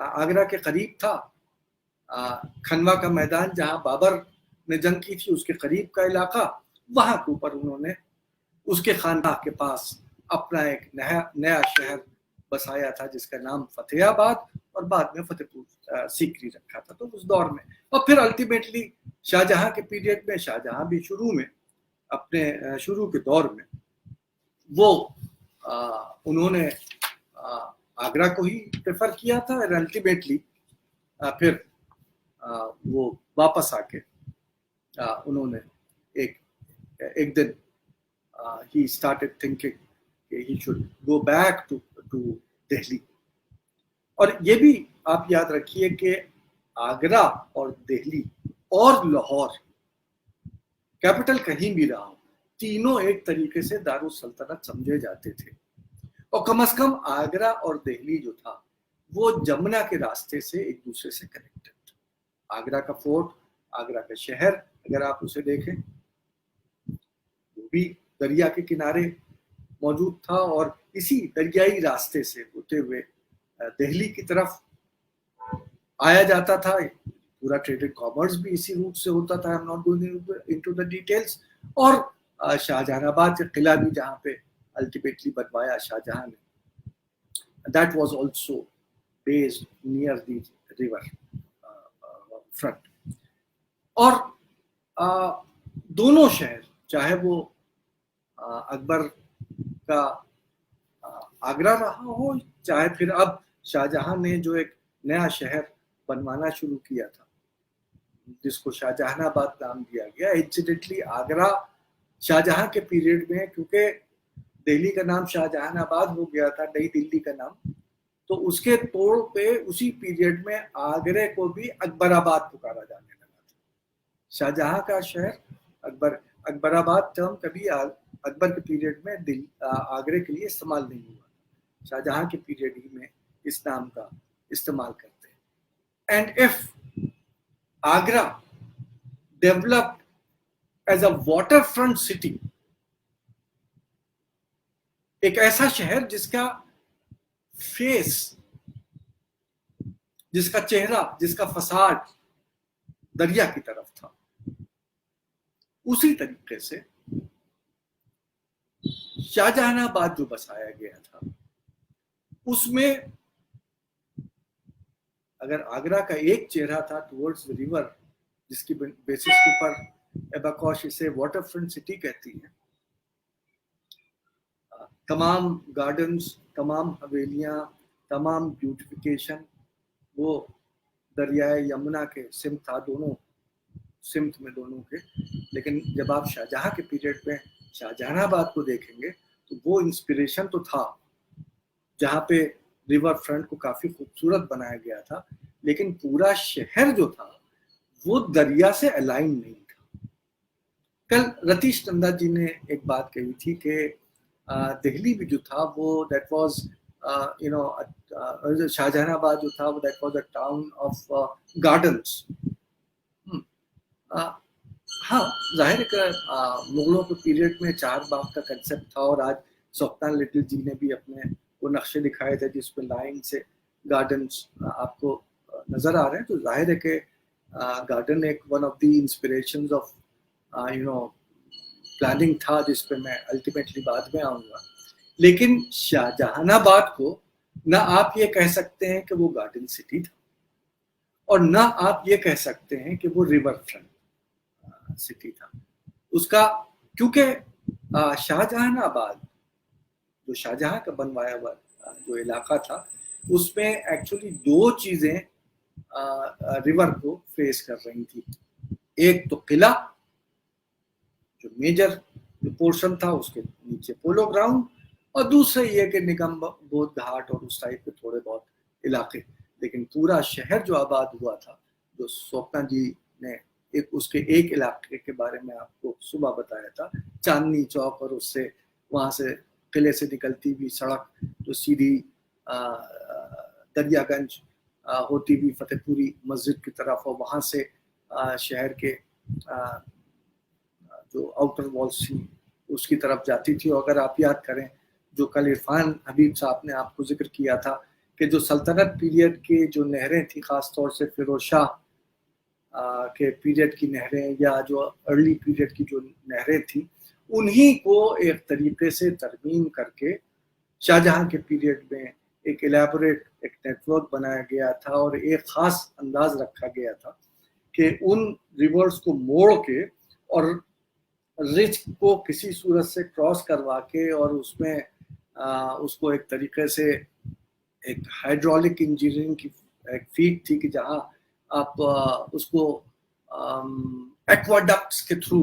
आगरा के करीब था, खनवा का मैदान जहां बाबर ने जंग की थी उसके करीब का इलाका, वहां के ऊपर उन्होंने उसके खानका के पास अपना एक नया शहर बसाया था, जिसका नाम फतेहाबाद और बाद में फतेहपुर सीकरी रखा था। तो उस दौर में, और फिर अल्टीमेटली शाहजहां के पीरियड में, शाहजहां भी शुरू में अपने शुरू के दौर में वो उन्होंने आगरा को ही प्रेफर किया था, और अल्टीमेटली फिर वो वापस आके उन्होंने एक दिन he started thinking he should go back to Delhi. और ये भी आप याद रखिए कि आगरा और दिल्ली और लाहौर, कैपिटल कहीं भी रहा हो, तीनों एक तरीके से दारुस सल्तनत समझे जाते थे। और कम से कम आगरा और दिल्ली जो था वो जमुना के रास्ते से एक दूसरे से कनेक्टेड था। आगरा का फोर्ट, आगरा का शहर अगर आप उसे देखें, वो भी दरिया के किनारे मौजूद था, और इसी दरियाई रास्ते से होते हुए दिल्ली की तरफ आया जाता था। पूरा ट्रेडेड कॉमर्स भी इसी रूट से होता था। I am not going into the details. और शाहजहानाबाद का किला भी जहाँ पे अल्टीमेटली बनवाया शाहजहां ने, that was also based near the river front. और दोनों शहर, चाहे वो अकबर का आगरा रहा हो, चाहे फिर अब शाहजहां ने जो एक नया शहर बनवाना शुरू किया था, जिसको शाहजहानाबाद नाम दिया गया। इंसिडेंटली आगरा शाहजहां के पीरियड में, क्योंकि दिल्ली का नाम शाहजहानाबाद हो गया था, नई दिल्ली का नाम, तो उसके तौर पे उसी पीरियड में आगरे को भी अकबराबाद पुकारा जाने लगा था। शाहजहां का शहर अकबराबाद टर्म कभी अकबर के पीरियड में आगरे के लिए इस्तेमाल नहीं हुआ। शाहजहां के पीरियड ही में इस नाम का इस्तेमाल करते हैं। And if Agra developed as a waterfront city, एक ऐसा शहर जिसका फेस, जिसका चेहरा, जिसका फसाड दरिया की तरफ था, उसी तरीके से शाहजहानाबाद जो बसाया गया था, उसमें अगर आगरा का एक चेहरा था टुवर्ड्स द रिवर, जिसकी बेसिस के ऊपर एबाकॉश इसे वाटरफ्रंट सिटी कहती है, तमाम गार्डन्स, तमाम हवेलियां, तमाम ब्यूटिफिकेशन वो दरियाए यमुना के सिमत था, दोनों सिमत में दोनों के। लेकिन जब आप शाहजहां के पीरियड में शाहजहानाबाद को देखेंगे तो वो इंस्पिरेशन तो था, जहाँ पे रिवर फ्रंट को काफी खूबसूरत बनाया गया था, लेकिन पूरा शहर जो था वो दरिया से अलाइन नहीं था। कल रतीश नंदा जी ने एक बात कही थी कि दिल्ली भी जो था वो दैट वाज शाहजहानाबाद जो था वो that was a town of gardens. हाँ, जाहिर है मुगलों के पीरियड में चार बाग का कंसेप्ट था, और आज सुल्तान लिटिल जी ने भी अपने वो नक्शे दिखाए थे जिसपे लाइन से गार्डन्स आपको नजर आ रहे हैं। तो जाहिर है कि गार्डन एक one of the inspirations of planning था, जिसपे मैं अल्टीमेटली बाद में आऊंगा। लेकिन शाहजहानाबाद को ना आप ये कह सकते हैं कि वो गार्डन सिटी था, और ना आप ये कह सकते हैं कि वो रिवर फ्रंट सिटी था उसका, क्योंकि शाहजहानाबाद जो शाहजहां का बनवाया हुआ जो इलाका था, उसमें एक्चुअली दो चीजें रिवर को फेस कर रही थी। एक तो किला, जो मेजर पोर्शन था, उसके नीचे पोलो ग्राउंड, और दूसरा ये कि निगम बोध घाट और उस टाइप के थोड़े बहुत इलाके। लेकिन पूरा शहर जो आबाद हुआ था, जो स्वप्ना जी ने उसके एक इलाके के बारे में आपको सुबह बताया था, चांदनी चौक, और उससे वहां से किले से निकलती हुई सड़क जो सीधी दरियागंज होती हुई फतेहपुरी मस्जिद की तरफ, और वहां से शहर के जो आउटर वॉल्स थी उसकी तरफ जाती थी। और अगर आप याद करें, जो कल इरफान हबीब साहब ने आपको जिक्र किया था कि जो सल्तनत पीरियड के जो नहरें थी, खास तौर से फिरोज शाह के पीरियड की नहरें या जो अर्ली पीरियड की जो नहरें थी, उन्हीं को एक तरीके से तरमीम करके शाहजहां के पीरियड में एक इलेबोरेट एक नेटवर्क बनाया गया था, और एक खास अंदाज रखा गया था कि उन रिवर्स को मोड़ के और रिच को किसी सूरत से क्रॉस करवा के, और उसमें उसको एक तरीके से एक हाइड्रोलिक इंजीनियरिंग की एक फीट थी कि जहां आप उसको एक्वाडक्ट्स के थ्रू,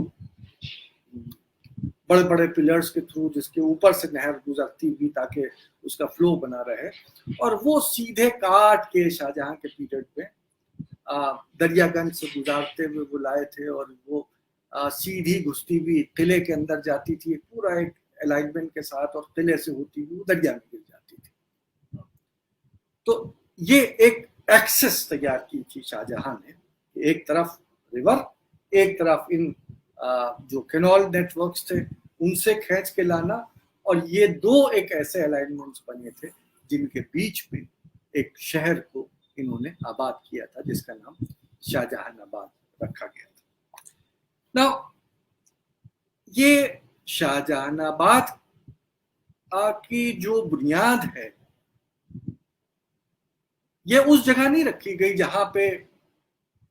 बड़े बड़े पिलर्स के थ्रू, जिसके ऊपर से नहर गुजरती हुई ताकि उसका फ्लो बना रहे, और वो सीधे काट के शाहजहां के पीरियड में दरियागंज से गुजारते हुए वो लाए थे, और वो सीधी घुसती हुई किले के अंदर जाती थी, पूरा एक अलाइनमेंट के साथ, और किले से होती हुई दरिया में गिर जाती थी। तो ये एक एक्सेस तैयार की थी शाहजहां ने, एक तरफ रिवर, एक तरफ इन जो कैनाल नेटवर्क्स थे उनसे खींच के लाना, और ये दो एक ऐसे अलाइनमेंट्स बने थे जिनके बीच में एक शहर को इन्होंने आबाद किया था, जिसका नाम शाहजहानाबाद रखा गया था। नाउ ये शाहजहानाबाद की जो बुनियाद है, ये उस जगह नहीं रखी गई जहां पे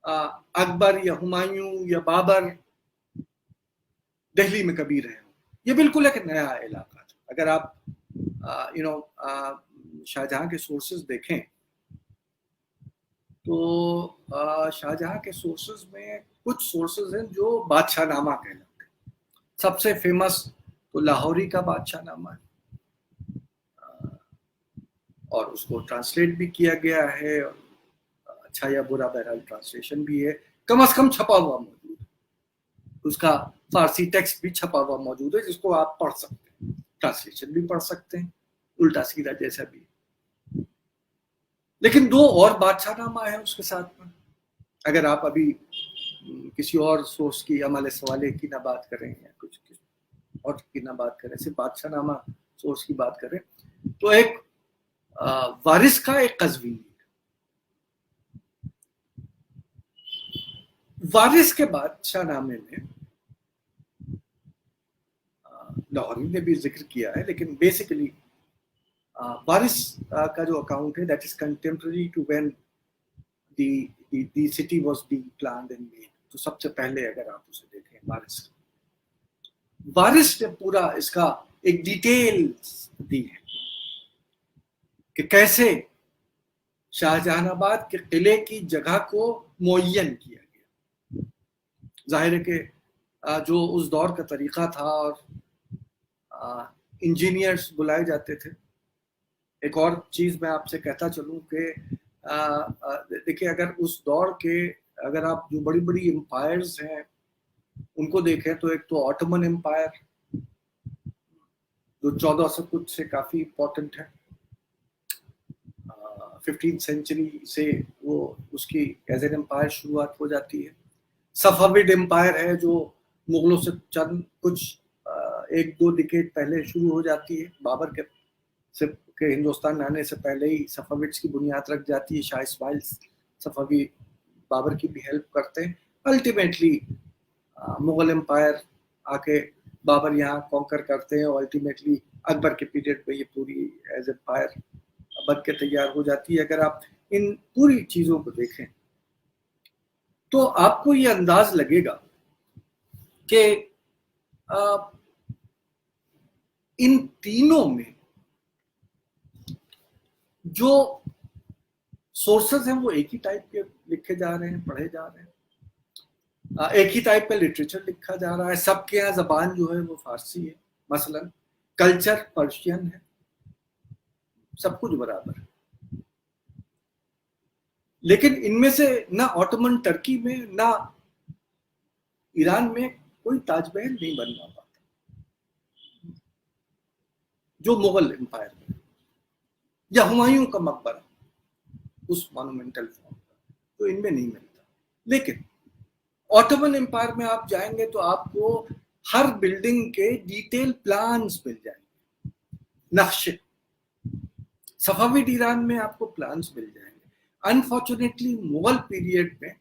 अकबर या हुमायूं या बाबर दिल्ली में कभी रहे हो। ये बिल्कुल एक नया इलाका था। अगर आप शाहजहां के सोर्सेज देखें تو شاہجہاں کے سورسز میں کچھ سورسز ہیں جو بادشاہ نامہ کہلاتے ہیں. سب سے فیمس تو لاہوری کا بادشاہ نامہ ہے, اور اس کو ٹرانسلیٹ بھی کیا گیا ہے, اچھا یا برا بہرحال ٹرانسلیشن بھی ہے, کم از کم چھپا ہوا موجود ہے. اس کا فارسی ٹیکسٹ بھی چھپا ہوا موجود ہے جس کو آپ پڑھ سکتے ہیں, ٹرانسلیشن بھی پڑھ سکتے ہیں, الٹا سیدھا جیسا بھی. لیکن دو اور بادشاہ نامہ ہے اس کے ساتھ میں. اگر آپ ابھی کسی اور سورس کی عمل سوالے کی نہ بات کریں یا کچھ اور کی نہ بات کریں, صرف بادشاہ نامہ سورس کی بات کریں, تو ایک وارث کا ایک قزوینی. وارث کے بادشاہ نامے میں لاہوری نے بھی ذکر کیا ہے, لیکن بیسیکلی وارث کا جو اکاؤنٹ ہے that is contemporary to when the city was being planned and made. تو سب سے پہلے اگر آپ اسے دیکھیں وارث نے پورا اس کا ایک ڈیٹیل دی ہے کہ کیسے شاہجہان آباد کے قلعے کی جگہ کو معین کیا گیا. ظاہر ہے کہ جو اس دور کا طریقہ تھا, اور انجینئرز بلائے جاتے تھے. ایک اور چیز میں آپ سے کہتا چلوں کہ دیکھیں, اگر اس دور کے اگر آپ جو بڑی بڑی امپائرز ہیں ان کو دیکھیں تو ایک تو آٹومن امپائر جو 1400 کچھ سے کافی امپورٹنٹ ہے, 15th سینچری سے وہ اس کی ایز این امپائر شروعات ہو جاتی ہے. صفویڈ امپائر ہے جو مغلوں سے چند کچھ ایک دو ڈیکیڈ پہلے شروع ہو جاتی ہے. بابر کے ہندوستان آنے سے پہلے ہی صفویڈس کی بنیاد رکھ جاتی ہے. شاہ اسماعیل صفوی بابر کی بھی ہیلپ کرتے ہیں. الٹیمیٹلی مغل امپائر آ کے بابر یہاں کانکر کرتے ہیں, اور الٹیمیٹلی اکبر کے پیریڈ میں یہ پوری ایز امپائر بن کے تیار ہو جاتی ہے. اگر آپ ان پوری چیزوں کو دیکھیں تو آپ کو یہ انداز لگے گا کہ ان تینوں میں جو سورسز ہیں وہ ایک ہی ٹائپ کے لکھے جا رہے ہیں, پڑھے جا رہے ہیں, ایک ہی ٹائپ کا لٹریچر لکھا جا رہا ہے. سب کے یہاں زبان جو ہے وہ فارسی ہے, مثلا کلچر پرشین ہے, سب کچھ برابر ہے. لیکن ان میں سے نہ آٹومن ٹرکی میں نہ ایران میں کوئی تاج محل نہیں بننا پاتا جو مغل امپائر میں, یا ہمایوں کا مقبرہ اس مانومنٹل فارم کا, تو ان میں نہیں ملتا. لیکن آٹومن امپائر میں آپ جائیں گے تو آپ کو ہر بلڈنگ کے ڈیٹیل پلانز مل جائیں گے, نقشے. صفویڈ ایران میں آپ کو پلانز مل جائیں گے. انفارچونیٹلی مغل پیریڈ میں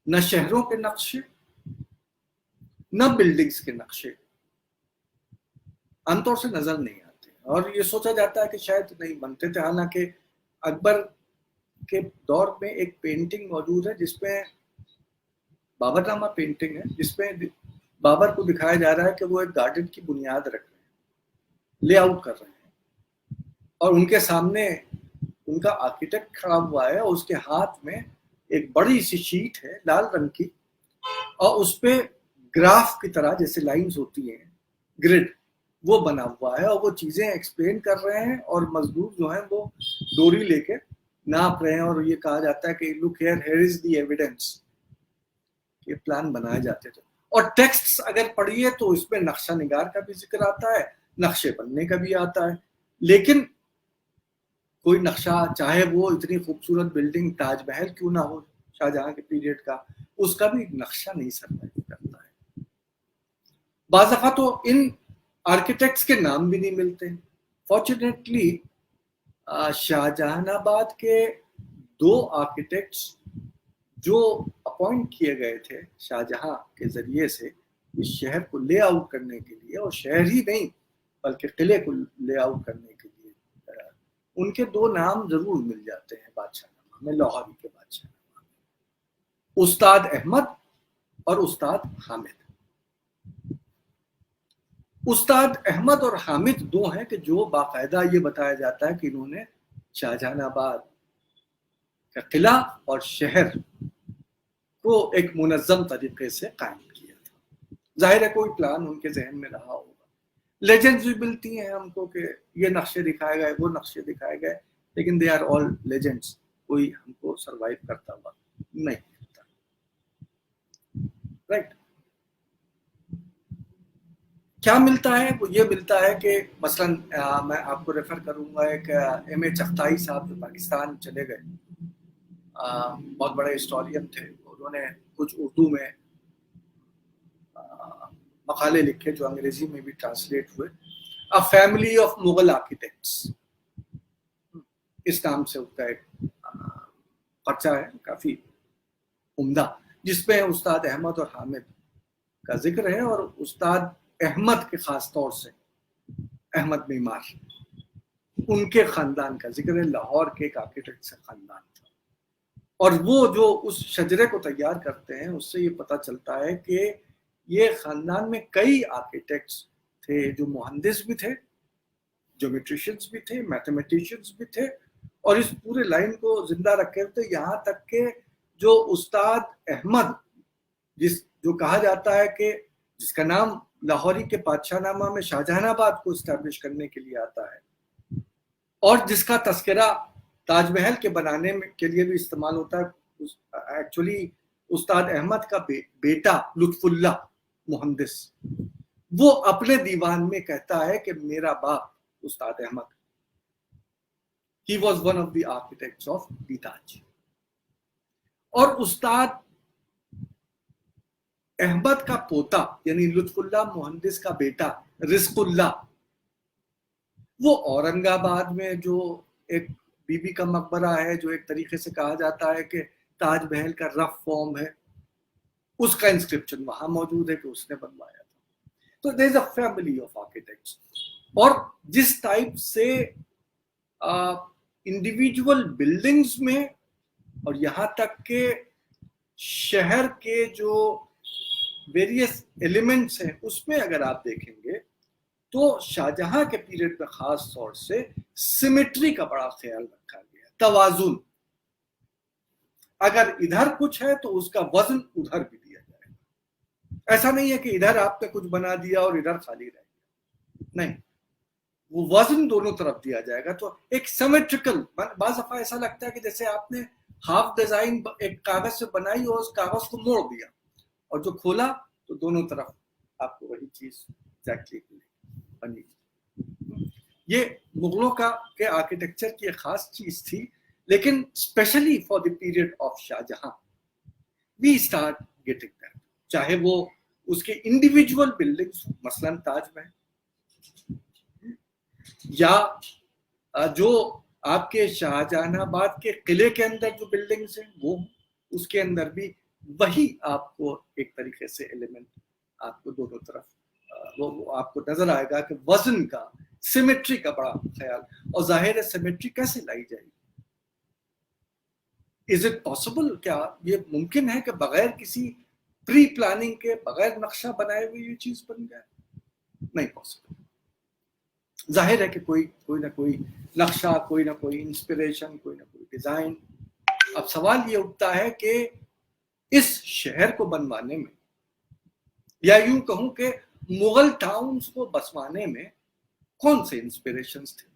نہ شہروں کے نقشے نہ بلڈنگز کے نقشے عام طور سے نظر نہیں آتے, اور یہ سوچا جاتا ہے کہ شاید نہیں بنتے تھے. حالانکہ اکبر کے دور میں ایک پینٹنگ موجود ہے جس میں بابر نامہ پینٹنگ ہے, جس میں بابر کو دکھایا جا رہا ہے کہ وہ ایک گارڈن کی بنیاد رکھ رہے ہیں, لے آؤٹ کر رہے ہیں, اور ان کے سامنے ان کا آرکیٹیکٹ کھڑا ہوا ہے, اور اس کے ہاتھ میں ایک بڑی سی شیٹ ہے لال رنگ کی, اور اس پہ گراف کی طرح جیسے لائنز ہوتی ہیں گرڈ وہ بنا ہوا ہے, اور وہ چیزیں ایکسپلین کر رہے ہیں, اور مزدور جو ہیں وہ ڈوری لے کے ناپ رہے ہیں, اور یہ کہا جاتا ہے کہ look here, here is the evidence. یہ پلان بنائے جاتے تھے. اور ٹیکسٹ اگر پڑھیے تو اس میں نقشہ نگار کا بھی ذکر آتا ہے, نقشے بننے کا بھی آتا ہے. لیکن کوئی نقشہ, چاہے وہ اتنی خوبصورت بلڈنگ تاج محل کیوں نہ ہو شاہجہاں کے پیریڈ کا, اس کا بھی نقشہ نہیں سرمایہ کرتا ہے. بعض دفعہ تو ان آرکیٹیکٹس کے نام بھی نہیں ملتے. فارچونیٹلی شاہجہان آباد کے دو آرکیٹیکٹس جو اپوائنٹ کیے گئے تھے شاہجہاں کے ذریعے سے اس شہر کو لے آؤٹ کرنے کے لیے, اور شہر ہی نہیں بلکہ قلعے کو لے آؤٹ کرنے کے لیے, ان کے دو نام ضرور مل جاتے ہیں بادشاہ نامہ میں, لاہوری کے بادشاہ نامہ میں, استاد احمد اور استاد حامد. استاد احمد اور حامد دو ہیں کہ جو باقاعدہ یہ بتایا جاتا ہے کہ انہوں نے شاہجہان آباد का किला और शहर को एक मुनज़्ज़म तरीके से कायम किया था। जाहिर है कोई प्लान उनके जहन में रहा होगा। लेजेंड्स भी मिलती हैं हमको कि ये नक्शे दिखाए गए, वो नक्शे दिखाए गए, लेकिन दे आर ऑल लेजेंड्स, कोई हमको सरवाइव करता हुआ नहीं मिलता, राइट। क्या मिलता है? वो ये मिलता है कि मसलन मैं आपको रेफर करूंगा एक M.A. चगताई साहब जो पाकिस्तान चले गए, बहुत बड़े हिस्टोरियन थे। उन्होंने कुछ उर्दू में मकाले लिखे जो अंग्रेजी में भी ट्रांसलेट हुए। अ फैमिली ऑफ मुगल आर्किटेक्ट्स, इस नाम से उसका एक पर्चा है, काफी उम्दा, जिसमें उस्ताद अहमद और हामिद का जिक्र है, और उस्ताद अहमद के खास तौर से अहमद मीमार, उनके खानदान का जिक्र है। लाहौर के एक आर्किटेक्ट से खानदान था, और वो जो उस शजरे को तैयार करते हैं उससे ये पता चलता है कि ये खानदान में कई आर्किटेक्ट्स थे जो मुहंदिस भी थे, ज्योमेट्रिशियंस भी थे, मैथमेटिशियंस भी थे, और इस पूरे लाइन को जिंदा रखे हुए थे। यहाँ तक के जो उस्ताद अहमद, जो कहा जाता है कि जिसका नाम लाहौरी के पातशाहनामा में शाहजहानाबाद को इस्टेब्लिश करने के लिए आता है, और जिसका तस्करा ताजमहल के बनाने के लिए भी इस्तेमाल होता है। एक्चुअली उस्ताद अहमद का बेटा लुत्फुल्ला मुहंदिस, वो अपने दीवान में कहता है कि मेरा बाप उस्ताद Ahmad, he was one of the architects of the Taj। और उस्ताद अहमद का पोता यानी लुत्फुल्ला मुहंदिस का बेटा रिज़्कुल्ला, वो औरंगाबाद में जो एक बीबी का मकबरा है, जो एक तरीके से कहा जाता है कि ताजमहल का रफ फॉर्म है, उसका इंस्क्रिप्शन वहां मौजूद है कि उसने बनवाया था। तो there is a family of architects. और जिस टाइप से इंडिविजुअल बिल्डिंग्स में और यहाँ तक के शहर के जो वेरियस एलिमेंट्स हैं उसमें अगर आप देखेंगे तो शाहजहां के पीरियड में खास तौर से सिमेट्री का बड़ा ख्याल रखा गया, तवाजुन। अगर इधर कुछ है तो उसका वजन उधर भी दिया जाएगा। ऐसा नहीं है कि इधर आपने कुछ बना दिया और इधर खाली रह गया, नहीं, वो वजन दोनों तरफ दिया जाएगा। तो एक सिमेट्रिकल, बाज़ दफा ऐसा लगता है कि जैसे आपने हाफ डिजाइन एक कागज से बनाई और उस कागज को मोड़ दिया और जो खोला तो दोनों तरफ आपको वही चीज एग्जैक्टली बनी। ये मुगलों के आर्किटेक्चर की एक खास चीज थी, लेकिन specially for the period of Shah Jahan we start getting that, चाहे वो उसके इंडिविजुअल बिल्डिंग्स मसलन ताजमहल, या जो आपके शाहजहानाबाद के किले के अंदर जो बिल्डिंग्स हैं वो, उसके अंदर भी वही आपको एक तरीके से एलिमेंट आपको दोनों तरफ वो आपको नजर आएगा कि वजन का, सिमेट्री का बड़ा ख्याल। और जाहिर है सिमेट्री कैसे लाई जाएगी? Is it possible? क्या ये मुमकिन है कि बगैर किसी प्री प्लानिंग के, बगैर नक्शा बनाए हुए ये चीज बन जाए? नहीं पॉसिबल। जाहिर है कि कोई ना कोई नक्शा, कोई ना कोई इंस्पिरेशन, कोई ना कोई डिजाइन। अब सवाल ये उठता है कि इस शहर को बनवाने में, या यूं कहूं कि मुगल टाउन्स को बसवाने में कौन से इंस्पिरेशंस थे,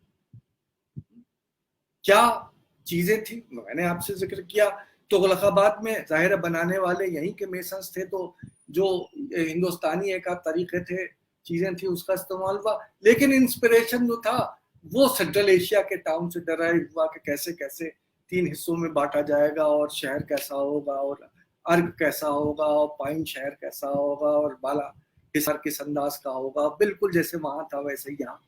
क्या चीजें थी? मैंने आपसे जिक्र किया तुगलकाबाद में जाहिर बनाने वाले यहीं के मेसन्स थे, तो जो हिंदुस्तानी एक आध तरीके थे, चीजें थी, उसका इस्तेमाल हुआ। लेकिन इंस्पिरेशन जो था वो सेंट्रल एशिया के टाउन से डराइव हुआ कि कैसे कैसे 3 हिस्सों में बांटा जाएगा और शहर कैसा होगा और अर्ग कैसा होगा और पाइन शहर कैसा होगा और बाला हिसार किस अंदाज का होगा। बिल्कुल जैसे वहां था वैसे ही यहाँ।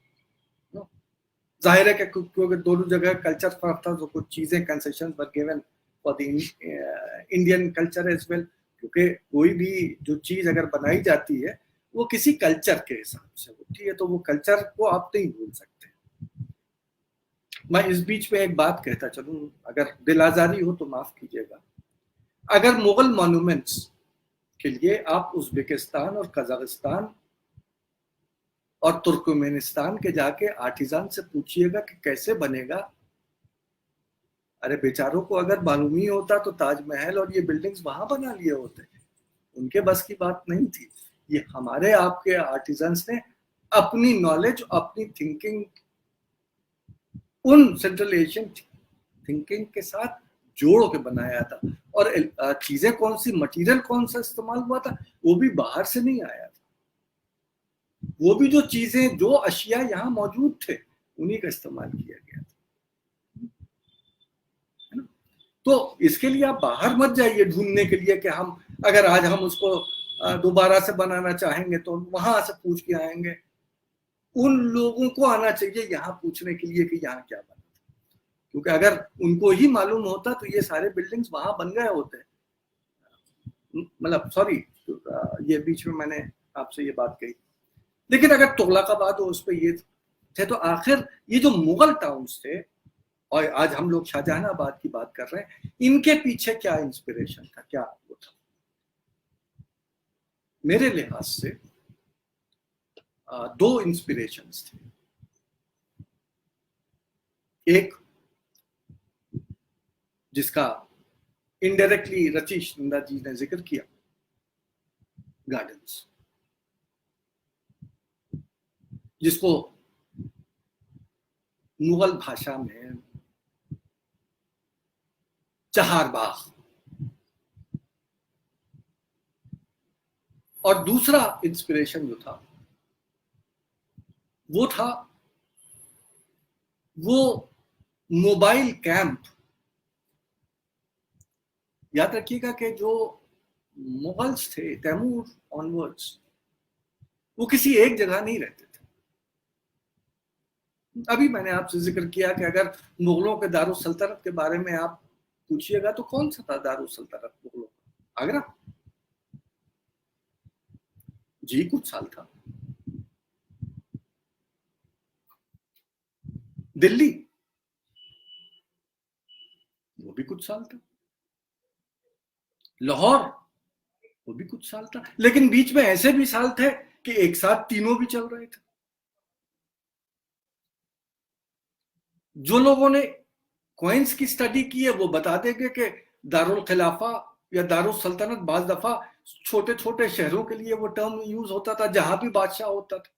जाहिर है कि क्योंकि दोनों जगह कल्चर फर्क था, तो कुछ चीजें concession were given for the Indian culture as well, क्योंकि कोई भी जो चीज अगर बनाई जाती है वो किसी कल्चर के हिसाब से होती है, तो वो कल्चर को आप नहीं भूल सकते। मैं इस बीच में एक बात कहता चलूं, अगर दिल आजारी हो तो माफ कीजिएगा। अगर मुगल मॉन्यूमेंट्स के लिए आप उज़्बेकिस्तान और कजाकिस्तान और तुर्कमेनिस्तान के जाके आर्टिजान से पूछिएगा कि कैसे बनेगा, ارے بیچاروں کو اگر معلوم ہی ہوتا تو تاج محل اور یہ بلڈنگز وہاں بنا لیے ہوتے. ان کے بس کی بات نہیں تھی. یہ ہمارے آپ کے آرٹیزنس نے اپنی نالج، اپنی thinking in central Asian thinking کے ساتھ جوڑ کے بنایا تھا. اور چیزیں کون سی، مٹیریل کون سا استعمال ہوا تھا، وہ بھی باہر سے نہیں آیا تھا. وہ بھی جو چیزیں، جو اشیاء یہاں موجود تھے انہی کا استعمال کیا گیا تھا. تو اس کے لیے آپ باہر مت جائیے ڈھونڈنے کے لیے کہ ہم اگر آج ہم اس کو دوبارہ سے بنانا چاہیں گے تو وہاں سے پوچھ کے آئیں گے. ان لوگوں کو آنا چاہیے یہاں پوچھنے کے لیے کہ یہاں کیا بنا تھا. کیونکہ اگر ان کو ہی معلوم ہوتا تو یہ سارے بلڈنگز وہاں بن گئے ہوتے. مطلب سوری، یہ بیچ میں نے آپ سے یہ بات کہی. لیکن اگر تغلق آباد ہو اس پہ یہ تھے تو آخر یہ جو مغل ٹاؤنز تھے، اور آج ہم لوگ شاہجہان آباد کی بات کر رہے ہیں، ان کے پیچھے کیا انسپریشن تھا، کیا وہ تھا؟ میرے لحاظ سے دو انسپریشنز تھے. ایک جس کا انڈائریکٹلی رتیش نندا جی نے ذکر کیا، گارڈنز، جس کو مغل بھاشا میں چہار باغ. اور دوسرا انسپریشن جو تھا وہ تھا وہ موبائل کیمپ. یاد رکھیے گا کہ جو مغلز تھے تیمور آنورڈز، وہ کسی ایک جگہ نہیں رہتے تھے. ابھی میں نے آپ سے ذکر کیا کہ اگر مغلوں کے دارالسلطنت کے بارے میں آپ پوچھیے گا تو کون سا تھا دارالسلطنت مغلوں کا؟ آگرہ؟ جی کچھ سال تھا. دلی؟ وہ بھی کچھ سال تھا. لاہور؟ وہ بھی کچھ سال تھا. لیکن بیچ میں ایسے بھی سال تھے کہ ایک ساتھ تینوں بھی چل رہے تھے. جو لوگوں نے کوئنس کی سٹڈی کی ہے وہ بتا دیں گے کہ دارالخلافہ یا دارالسلطنت بعض دفعہ چھوٹے چھوٹے شہروں کے لیے وہ ٹرم یوز ہوتا تھا جہاں بھی بادشاہ ہوتا تھا.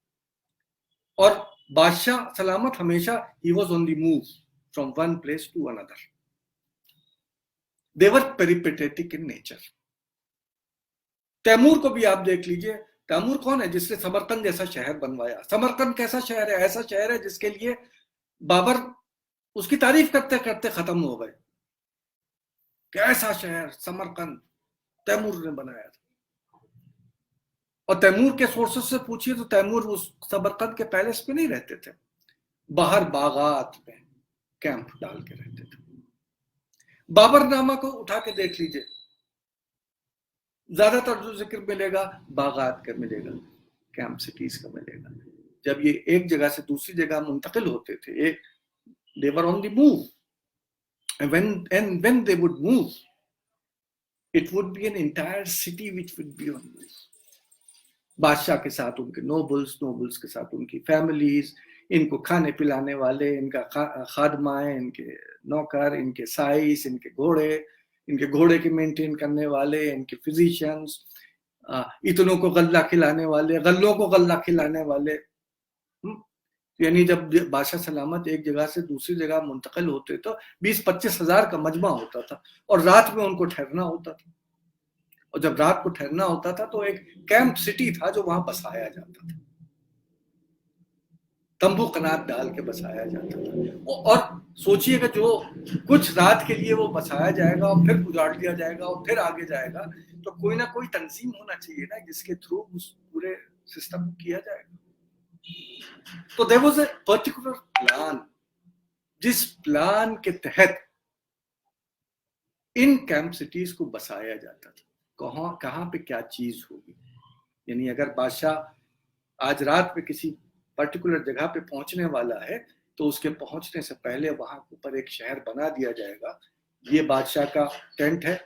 اور بادشاہ سلامت ہمیشہ he was on the move from one place to another. They were peripatetic in nature. Timur کو بھی آپ دیکھ لیجئے. تیمور کون ہے؟ جس نے سمرقند جیسا شہر بنوایا. سمرقند کیسا شہر ہے؟ ایسا شہر ہے جس کے لیے بابر اس کی تعریف کرتے کرتے ختم ہو گئے. کیسا شہر سمرقند تیمور نے بنایا تھا. اور تیمور کے سورسز سے پوچھئے تو تیمور اس سمرقند کے پیلس پہ نہیں رہتے تھے، باہر باغات میں کیمپ ڈال کے رہتے تھے. بابر نامہ کو اٹھا کے دیکھ لیجئے، زیادہ تر جو ذکر ملے گا باغات کا ملے گا، کیمپ سٹیز کا ملے گا. جب یہ ایک جگہ سے دوسری جگہ منتقل ہوتے تھے، they were on the move. And when they would move, it would be an entire city which would be on move. بادشاہ کے ساتھ ان کے نوبلز کے ساتھ ان کی فیملیز، ان کو کھانے پلانے والے، ان کا خادمائیں، ان کے نوکر، ان کے سائس، ان کے گھوڑے کے مینٹین کرنے والے، ان کے فزیشینز، اتنوں کو غلہ کھلانے والے، غلوں کو غلہ کھلانے والے. یعنی جب بادشاہ سلامت ایک جگہ سے دوسری جگہ منتقل ہوتے تو 20-25 ہزار کا مجمع ہوتا تھا اور رات میں ان کو ٹھہرنا ہوتا تھا. اور جب رات کو ٹھہرنا ہوتا تھا تو ایک کیمپ سٹی تھا جو وہاں بسایا جاتا تھا، تمبو قنات ڈال کے بسایا جاتا تھا. اور سوچئے کہ جو کچھ رات کے لیے وہ بسایا جائے گا اور پھر اجاڑ دیا جائے گا اور پھر آگے جائے گا، تو کوئی نہ کوئی تنظیم ہونا چاہیے نا جس کے تھرو اس پورے سسٹم کو کیا جائے گا. تو there was a particular plan، جس پلان کے تحت ان کیمپ سٹیز کو بسایا جاتا تھا. کہاں پہ کیا چیز ہوگی. یعنی اگر بادشاہ آج رات میں کسی پرٹیکولر جگہ پہ پہنچنے والا ہے تو اس کے پہنچنے سے پہلے وہاں اوپر ایک شہر بنا دیا جائے گا. یہ بادشاہ کا ٹینٹ ہے،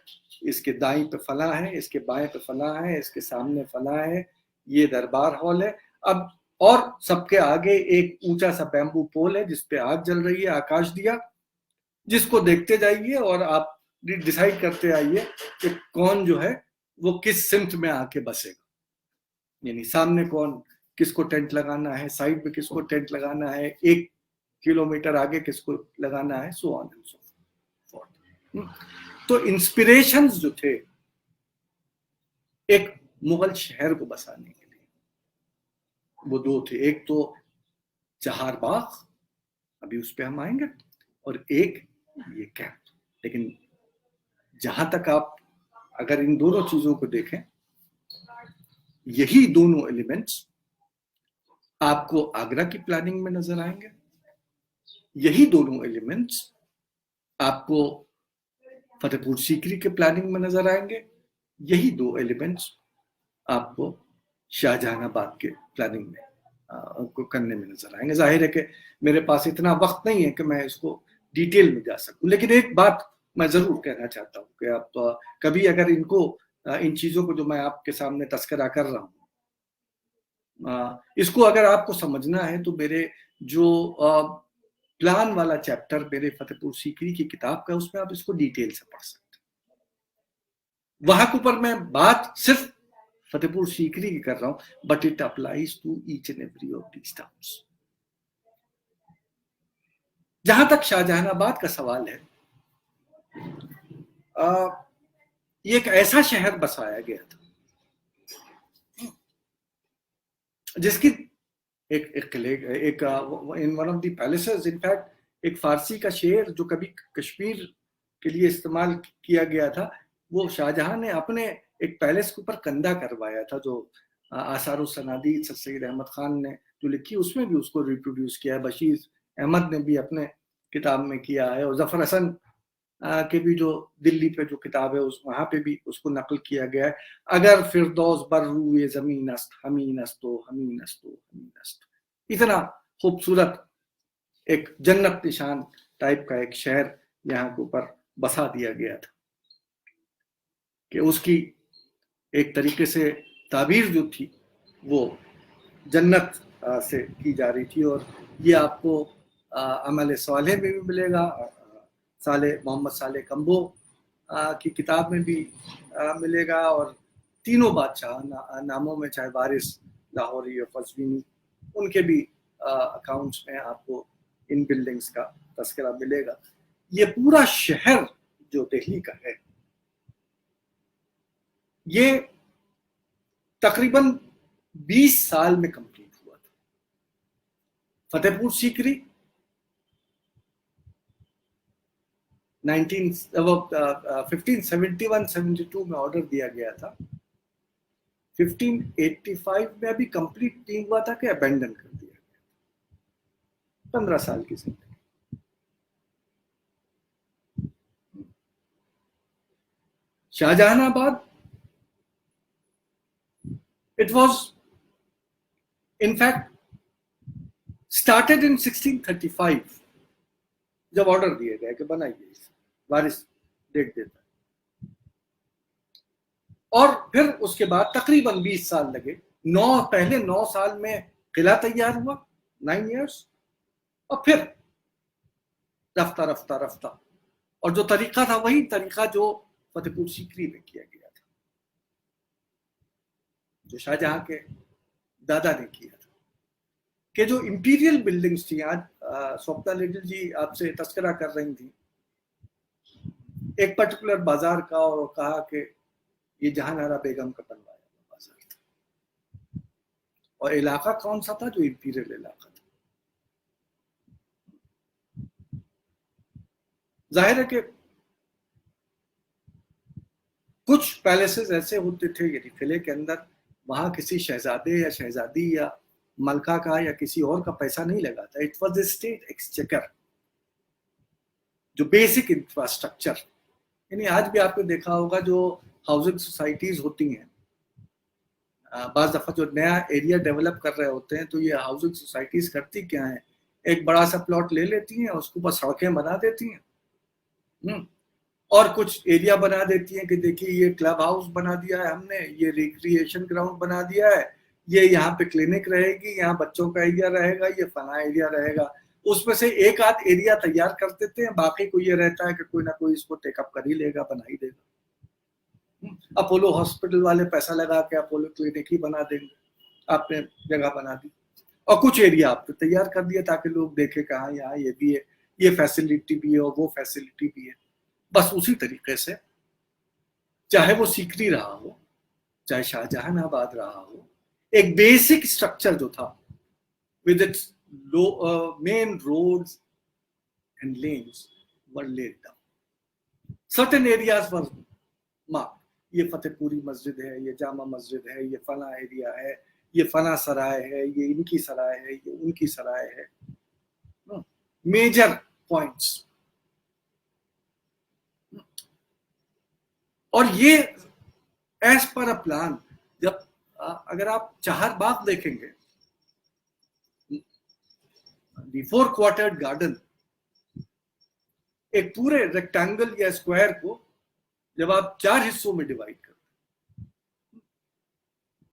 اس کے دائیں پہ فلاں ہے، اس کے بائیں پہ فلاں ہے، اس کے سامنے فلاں ہے، یہ دربار ہال ہے. اب اور سب کے آگے ایک اونچا سا بیمبو پول ہے جس پہ آگ جل رہی ہے، آکاش دیا. جس کو دیکھتے جائیے اور آپ ڈیسائیڈ کرتے آئیے کہ کون جو ہے وہ کس سمت میں آ کے بسے گا، یعنی سامنے کون کس کو ٹینٹ لگانا ہے، سائڈ میں کس کو ٹینٹ لگانا ہے، 1 کلومیٹر آگے کس کو لگانا ہے، سو آن اینڈ سو فورتھ۔ تو انسپریشنز جو تھے ایک مغل شہر کو بسانے کے لیے وہ 2 تھے، ایک تو چہار باغ، ابھی اس پہ ہم آئیں گے، اور ایک یہ کیمپ۔ لیکن جہاں تک آپ اگر ان دونوں چیزوں کو دیکھیں، یہی دونوں ایلیمنٹس آپ کو آگرہ کی پلاننگ میں نظر آئیں گے، یہی دونوں ایلیمنٹس آپ کو فتح پور سیکری کے پلاننگ میں نظر آئیں گے، یہی 2 ایلیمنٹس آپ کو شاہ جہاں آباد کے پلاننگ میں کو کرنے میں نظر آئیں گے۔ ظاہر ہے کہ میرے پاس اتنا وقت نہیں ہے کہ میں اس کو ڈیٹیل میں جا سکوں، لیکن ایک بات میں ضرور کہنا چاہتا ہوں کہ آپ کبھی اگر ان چیزوں کو جو میں آپ کے سامنے تذکرہ کر رہا ہوں، اس کو اگر آپ کو سمجھنا ہے تو میرے جو پلان والا چیپٹر میرے فتح پور سیکری کی کتاب کا، اس میں آپ اس کو ڈیٹیل سے پڑھ سکتے ہیں۔ وہاں کے اوپر میں بات صرف فتح پور سیکری کی کر رہا ہوں، but it applies to each and every of these towns. جہاں تک شاہ جہاں آباد کا سوال ہے، یہ ایک ایسا شہر بسایا گیا تھا جس کی ایک فارسی کا شعر جو کبھی کشمیر کے لیے استعمال کیا گیا تھا، وہ شاہ جہاں نے اپنے ایک پیلس کے اوپر کندہ کروایا تھا، جو آثار و سنادید سید احمد خان نے جو لکھی، اس میں بھی اس کو ریپروڈیوس کیا ہے، بشیر احمد نے بھی اپنے کتاب میں کیا ہے، اور ظفر حسن کے بھی جو دلی پہ جو کتاب ہے وہاں پہ بھی اس کو نقل کیا گیا ہے۔ اگر فردوس بر روئے زمین است، ہمین استو ہمین استو ہمین است۔ اتنا خوبصورت ایک جنت نشان ٹائپ کا ایک شہر یہاں کے اوپر بسا دیا گیا تھا کہ اس کی ایک طریقے سے تعبیر جو تھی وہ جنت سے کی جا رہی تھی، اور یہ آپ کو عمل صالح میں بھی ملے گا، محمد صالح کمبو کی کتاب میں بھی ملے گا، اور تینوں بادشاہ ناموں میں، چاہے وارث، لاہوری یا قزوینی، ان کے بھی اکاؤنٹس میں آپ کو ان بلڈنگز کا تذکرہ ملے گا۔ یہ پورا شہر جو دہلی کا ہے، یہ تقریباً 20 سال میں کمپلیٹ ہوا تھا۔ فتح پور سیکری 1571-72 میں آرڈر دیا گیا تھا، 1585 میں ابھی کمپلیٹ نہیں ہوا تھا کہ ابینڈن کر دیا گیا، 15 سال کی زندگی۔ شاہ جہاں آباد it was in fact started in 1635 جب آرڈر دیا گیا کہ بنائیے، وارث دیکھ دیتا، اور پھر اس کے بعد تقریباً 20 سال لگے، پہلے 9 سال میں قلعہ تیار ہوا، 9 years، اور پھر رفتہ رفتہ رفتہ، اور جو طریقہ تھا وہی طریقہ جو فتح پور سیکری میں کیا گیا تھا، جو شاہ جہاں کے دادا نے کیا تھا، کہ جو امپیریل بلڈنگز تھی، آج سوپنا لیڈل جی آپ سے تذکرہ کر رہی تھی ایک پرٹیکولر بازار کا، اور کہا کہ یہ جہاں آرا بیگم کا بنوایا ہوا بازار تھا، اور علاقہ کون سا تھا؟ جو امپیریل علاقہ تھا۔ ظاہر ہے کہ کچھ پیلیسز ایسے ہوتے تھے، یعنی قلعے کے اندر وہاں کسی شہزادے یا شہزادی یا ملکہ کا یا کسی اور کا پیسہ نہیں لگا تھا، it was a state exchequer, جو بیسک انفراسٹرکچر، یعنی آج بھی آپ نے دیکھا ہوگا جو ہاؤسنگ سوسائٹیز ہوتی ہیں، بعض دفعہ جو نیا ایریا ڈیولپ کر رہے ہوتے ہیں تو یہ ہاؤسنگ سوسائٹیز کرتی کیا ہیں، ایک بڑا سا پلاٹ لے لیتی ہیں، اس کے اوپر سڑکیں بنا دیتی ہیں، اور کچھ ایریا بنا دیتی ہیں کہ دیکھیے یہ کلب ہاؤس بنا دیا ہے ہم نے، یہ ریکریشن گراؤنڈ بنا دیا ہے، یہ یہاں پہ کلینک رہے گی، یہاں بچوں کا ایریا رہے گا، یہ فلاں ایریا رہے گا۔ उसमें से एक आध एरिया तैयार कर देते हैं, बाकी को ये रहता है कि कोई ना कोई इसको टेकअप कर ही लेगा, बना ही देगा। अपोलो हॉस्पिटल वाले पैसा लगा के अपोलो क्लिनिक ही बना देंगे, आपने जगह बना दी और कुछ एरिया आपने तैयार कर दिया ताकि लोग देखें कि हाँ यहाँ ये भी है, ये फैसिलिटी भी है और वो फैसिलिटी भी है। बस उसी तरीके से चाहे वो सीकरी रहा हो, चाहे शाहजहानाबाद रहा हो, एक बेसिक स्ट्रक्चर जो था with its main roads and lanes were laid down. Certain areas were marked. ये फतेहपुरी मस्जिद है, ये जामा मस्जिद है, ये फला एरिया है, ये फला सराय है, ये इनकी सराय है, ये उनकी सराय है। Major points. और ये एज पर अ प्लान, जब अगर आप चाहरबाग देखेंगे, the four quartered garden, एक पूरे रेक्टेंगल या स्क्वायर को जब आप 4 हिस्सों में डिवाइड करते हैं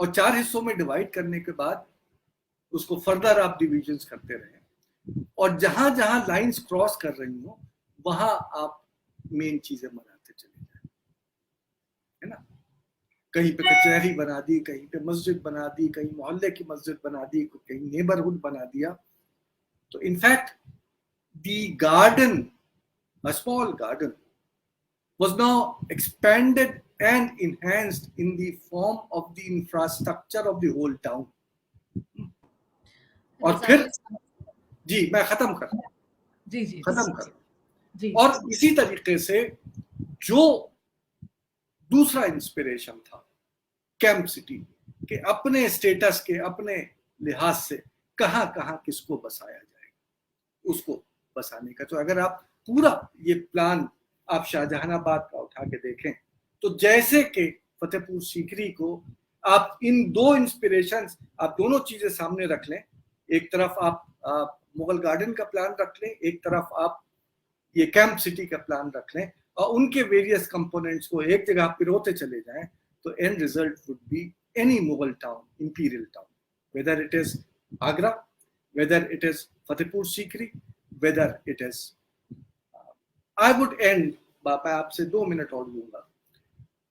और 4 हिस्सों में डिवाइड करने के बाद उसको फर्दर आप डिविजन्स करते रहे और जहां जहां लाइंस क्रॉस कर रही हो वहां आप मेन चीजें बनाते चले जाए, है ना। कहीं पे कचहरी बना दी, कहीं पे मस्जिद बना दी, कहीं मोहल्ले की मस्जिद बना दी, कहीं नेबरहुड बना दिया। So in fact, the garden, a small garden, was now expanded and enhanced in the form of the infrastructure of the whole town. और फिर जी मैं खत्म कर और इसी तरीके से जो दूसरा इंस्पिरेशन था कैंप सिटी के अपने स्टेटस के अपने लिहाज से कहां कहां किसको बसाया जाए, उसको बसाने का। तो अगर आप पूरा ये प्लान आप शाहजहानाबाद का उठा के देखें तो जैसे कि फतेहपुर सीकरी को आप इन दो इंस्पिरेशंस, आप दोनों चीजें सामने रख लें, एक तरफ आप मुगल गार्डन का प्लान रख लें, एक तरफ आप ये कैंप सिटी का प्लान रख लें और उनके वेरियस कंपोनेंट्स को एक जगह पिरोते चले जाएं, तो and result would be any Mughal town, imperial town, whether it is Agra, whether it is Fatehpur Sikri, whether it is I would end, मैं आपसे 2 मिनट और लूंगा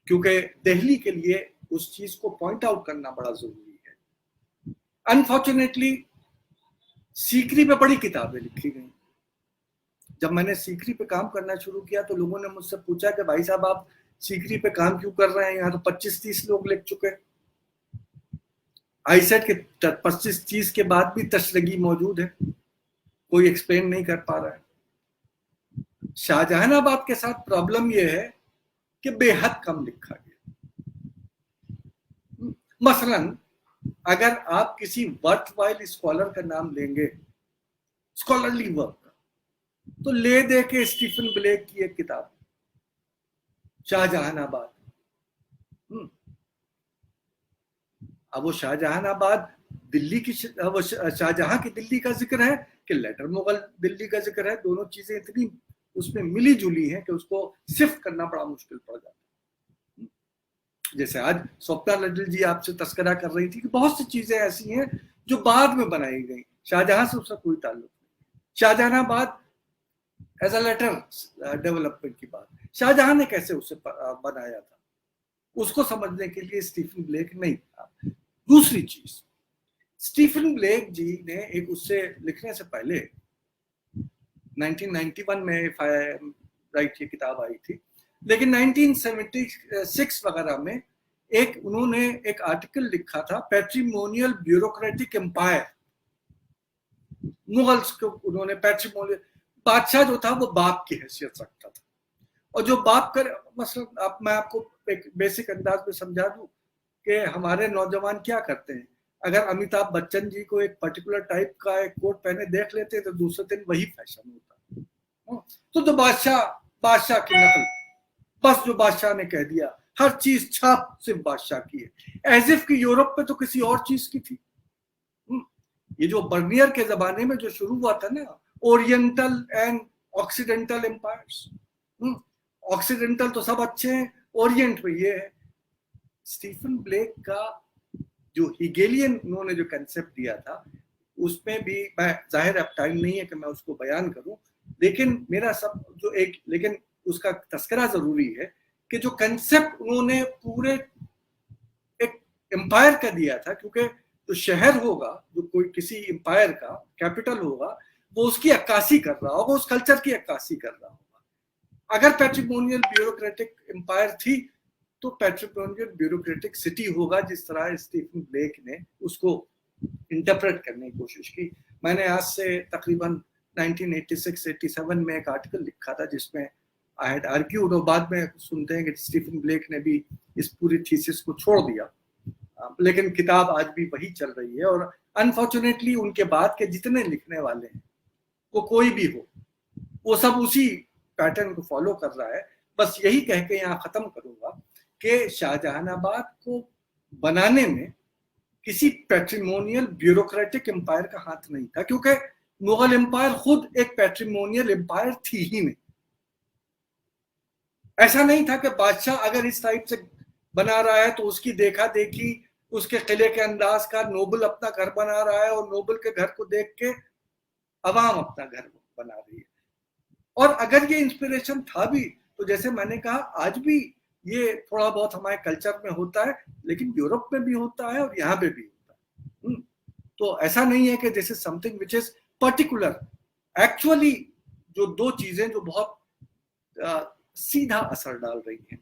क्योंकि दिल्ली के लिए उस चीज को पॉइंट आउट करना बड़ा जरूरी है। अनफॉर्चुनेटली सीकरी पे बड़ी किताबें लिखी गई। जब मैंने सीकरी पे काम करना शुरू किया तो लोगों ने मुझसे पूछा कि भाई साहब आप सीकरी पे काम क्यों कर रहे हैं, यहाँ तो 25-30 लोग लिख चुके। आई सेड कि 25-30 के बाद भी तशरगी मौजूद है, कोई एक्सप्लेन नहीं कर पा रहा है। शाहजहानाबाद के साथ प्रॉब्लम यह है कि बेहद कम लिखा गया। मसलन अगर आप किसी वर्थवाइल स्कॉलर का नाम लेंगे, स्कॉलरली वर्क का, तो ले दे के स्टीफन ब्लेक की एक किताब शाहजहानाबाद। अब वो शाहजहानाबाद दिल्ली की, वो शाहजहां की दिल्ली का जिक्र है कि लेटर मुगल दिल्ली का जिक्र है, दोनों चीजें इतनी उसमें मिली जुली हैं कि उसको सिफ्ट करना बड़ा मुश्किल पड़ जाता है। जैसे आज स्वप्ना लड्डल जी आपसे तस्करा कर रही थी कि बहुत सी चीजें ऐसी हैं जो बाद में बनाई गई, शाहजहां से उसका कोई ताल्लुक नहीं। Shahjahanabad as a later development की बात, शाहजहां ने कैसे उसे बनाया था उसको समझने के लिए स्टीफन ब्लेक नहीं था। दूसरी चीज, स्टीफन ब्लेक जी ने एक उससे लिखने से पहले 1991 में इफ आई एम राइट ये किताब आई थी, लेकिन 1976 वगैरह में एक उन्होंने एक आर्टिकल लिखा था, पैट्रिमोनियल ब्यूरोक्रेटिक एम्पायर। मुगल्स को उन्होंने पैट्रिमोनियल, बादशाह जो था वो बाप की हैसियत रखता था और जो बाप कर, मसलन आप मैं आपको एक बेसिक अंदाज में समझा दूं कि हमारे नौजवान क्या करते हैं। अगर अमिताभ बच्चन जी को एक पर्टिकुलर टाइप का एक कोट पहने देख लेते हैं तो दूसरे दिन वही फैशन होता है। तो जो बादशाह की नकल, बस जो बादशाह ने कह दिया, हर चीज छाप सिर्फ बादशाह की है, एज इफ कि यूरोप में तो किसी और चीज की थी। ये जो बर्नियर के जमाने में जो शुरू हुआ था ना, oriental and occidental empires, occidental तो सब अच्छे हैं, ओरिएंट में ये है। स्टीफन ब्लेक का जो हिगेलियन उन्होंने जो कंसेप्ट दिया था, اس میں بھی میں ظاہر اب ٹائم نہیں ہے کہ میں اس کو بیان کروں, لیکن میرا سب جو ایک لیکن اس کا تذکرہ ضروری ہے کہ جو کنسپٹ انہوں نے پورے ایک امپائر کا دیا تھا, کیونکہ جو شہر ہوگا, جو کوئی کسی امپائر کا کیپٹل ہوگا, وہ اس کی عکاسی کر رہا ہوگا, اس کلچر کی عکاسی کر رہا ہوگا. اگر پیٹریمونیل بیوروکریٹک امپائر تھی تو پیٹریمونیل بیوروکریٹک سٹی ہوگا, جس طرح اسٹیفن بلیک نے اس کو انٹرپریٹ کرنے کی کوشش کی. میں نے آج سے تقریباً 1986-87 میں ایک آرٹیکل لکھا تھا جس میں آئی ہیڈ آرگیوڈ, اور بعد میں سنتے ہیں کہ اسٹیفن بلیک نے بھی اس پوری تھیسس کو چھوڑ دیا, لیکن کتاب آج بھی وہی چل رہی ہے. اور انفارچونیٹلی ان کے بعد کے جتنے لکھنے والے ہیں, وہ کوئی بھی ہو, وہ سب اسی پیٹرن کو فالو کر رہا ہے. بس یہی کہہ کے یہاں ختم کروں گا کہ شاہجہان آباد کو بنانے میں کسی پیٹریمونیل بیوروکریٹک امپائر کا ہاتھ نہیں تھا, کیونکہ مغل امپائر خود ایک پیٹریمونیل امپائر تھی ہی نہیں. ایسا نہیں تھا کہ بادشاہ اگر اس ٹائپ سے بنا رہا ہے تو اس کی دیکھا دیکھی, اس کے قلعے کے انداز کا, نوبل اپنا گھر بنا رہا ہے اور نوبل کے گھر کو دیکھ کے عوام اپنا گھر بنا رہی ہے. اور اگر یہ انسپریشن تھا بھی تو جیسے میں نے کہا آج بھی یہ تھوڑا بہت ہمارے کلچر میں ہوتا ہے, لیکن یورپ میں بھی ہوتا ہے اور یہاں پہ بھی ہوتا ہے. تو ایسا نہیں ہے کہ this is something which is particular. Actually جو دو چیزیں جو بہت سیدھا اثر ڈال رہی ہیں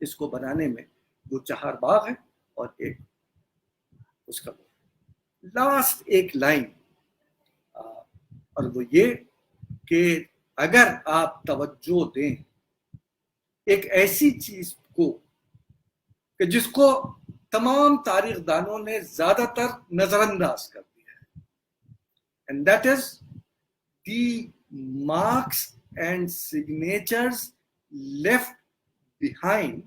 اس کو بنانے میں, وہ چہار باغ ہے اور ایک اس کا لاسٹ ایک لائن, اور وہ یہ کہ اگر آپ توجہ دیں ایک ایسی چیز کو کہ جس کو تمام تاریخ دانوں نے زیادہ تر نظر انداز کر دیا ہے, and that is the marks and signatures left behind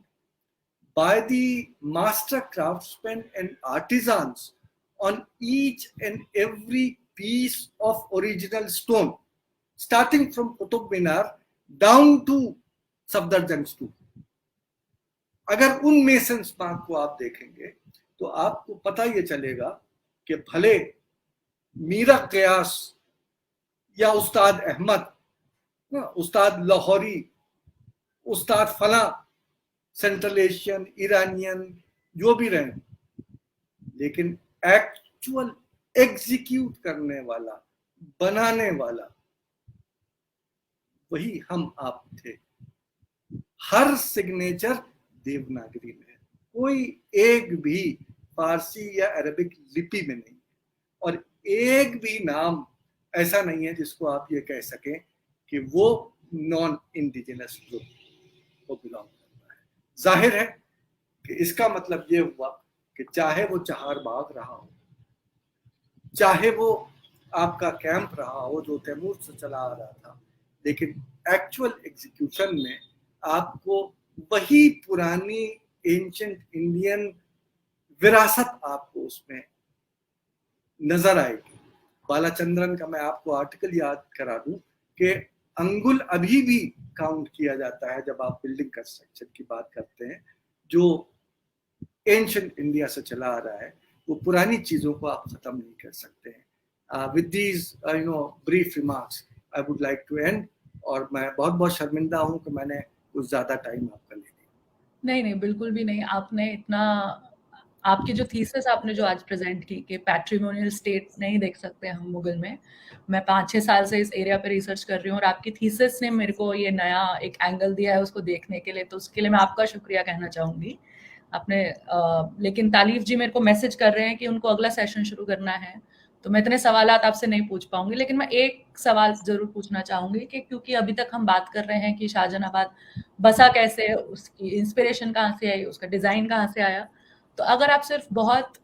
by the master craftsmen and artisans on each and every piece of original stone, starting from Qutub Minar down to Safdarjung स्तूप. اگر ان میسنس مارک کو آپ دیکھیں گے تو آپ کو پتہ یہ چلے گا کہ بھلے میرا قیاس یا استاد احمد, استاد لاہوری, استاد فلاں, سینٹرل ایشین, ایرانین, جو بھی رہیں, لیکن ایکچوئل ایگزیکیوٹ کرنے والا, بنانے والا وہی ہم آپ تھے. ہر سگنیچر دیوناگری میں ہے, کوئی ایک بھی فارسی یا عربک لپی میں نہیں, اور ایک بھی نام ایسا نہیں ہے جس کو آپ یہ کہہ سکیں کہ وہ نان انڈیجنس گروپ کو بلانگ کرتا ہے. ظاہر ہے کہ اس کا مطلب یہ ہوا کہ چاہے وہ چہار باغ رہا ہو, چاہے وہ آپ کا کیمپ رہا ہو جو تیمور سے چلا آ رہا تھا, لیکن ایکچوئل ایگزیکیوشن میں آپ کو وہی پرانی اینشنٹ انڈین وراثت آپ کو اس میں نظر آئے گی. بالا چندرن کا میں آپ کو آرٹیکل یاد کرا دوں کہ انگل ابھی بھی کاؤنٹ کیا جاتا ہے جب آپ بلڈنگ کنسٹرکشن کی بات کرتے ہیں, جو اینشنٹ انڈیا سے چلا آ رہا ہے. وہ پرانی چیزوں کو آپ ختم نہیں کر سکتے ہیں. with these brief remarks I would like to end, اور میں بہت بہت شرمندہ ہوں کہ میں نے کچھ زیادہ ٹائم آپ کا لے لیا. نہیں بالکل بھی نہیں. آپ نے اتنا, آپ کی جو تھیسس آپ نے جو آج پریزنٹ کی کہ پیٹریمونیل اسٹیٹ نہیں دیکھ سکتے ہم مغل میں 5-6 سال سے اس ایریا پہ ریسرچ کر رہی ہوں, اور آپ کی تھیسس نے میرے کو یہ نیا ایک اینگل دیا ہے اس کو دیکھنے کے لیے, تو اس کے لیے میں آپ کا شکریہ کہنا چاہوں گی. آپ نے لیکن تالیف جی میرے کو میسج کر رہے ہیں کہ ان کو اگلا سیشن شروع کرنا ہے, تو میں اتنے سوالات آپ سے نہیں پوچھ پاؤں گی, لیکن میں ایک سوال ضرور پوچھنا چاہوں گی کہ کیونکہ ابھی تک ہم بات کر رہے ہیں کہ شاہجہان آباد بسا کیسے, اس کی انسپریشن کہاں سے آئی, اس کا ڈیزائن کہاں سے آیا, تو اگر آپ صرف بہت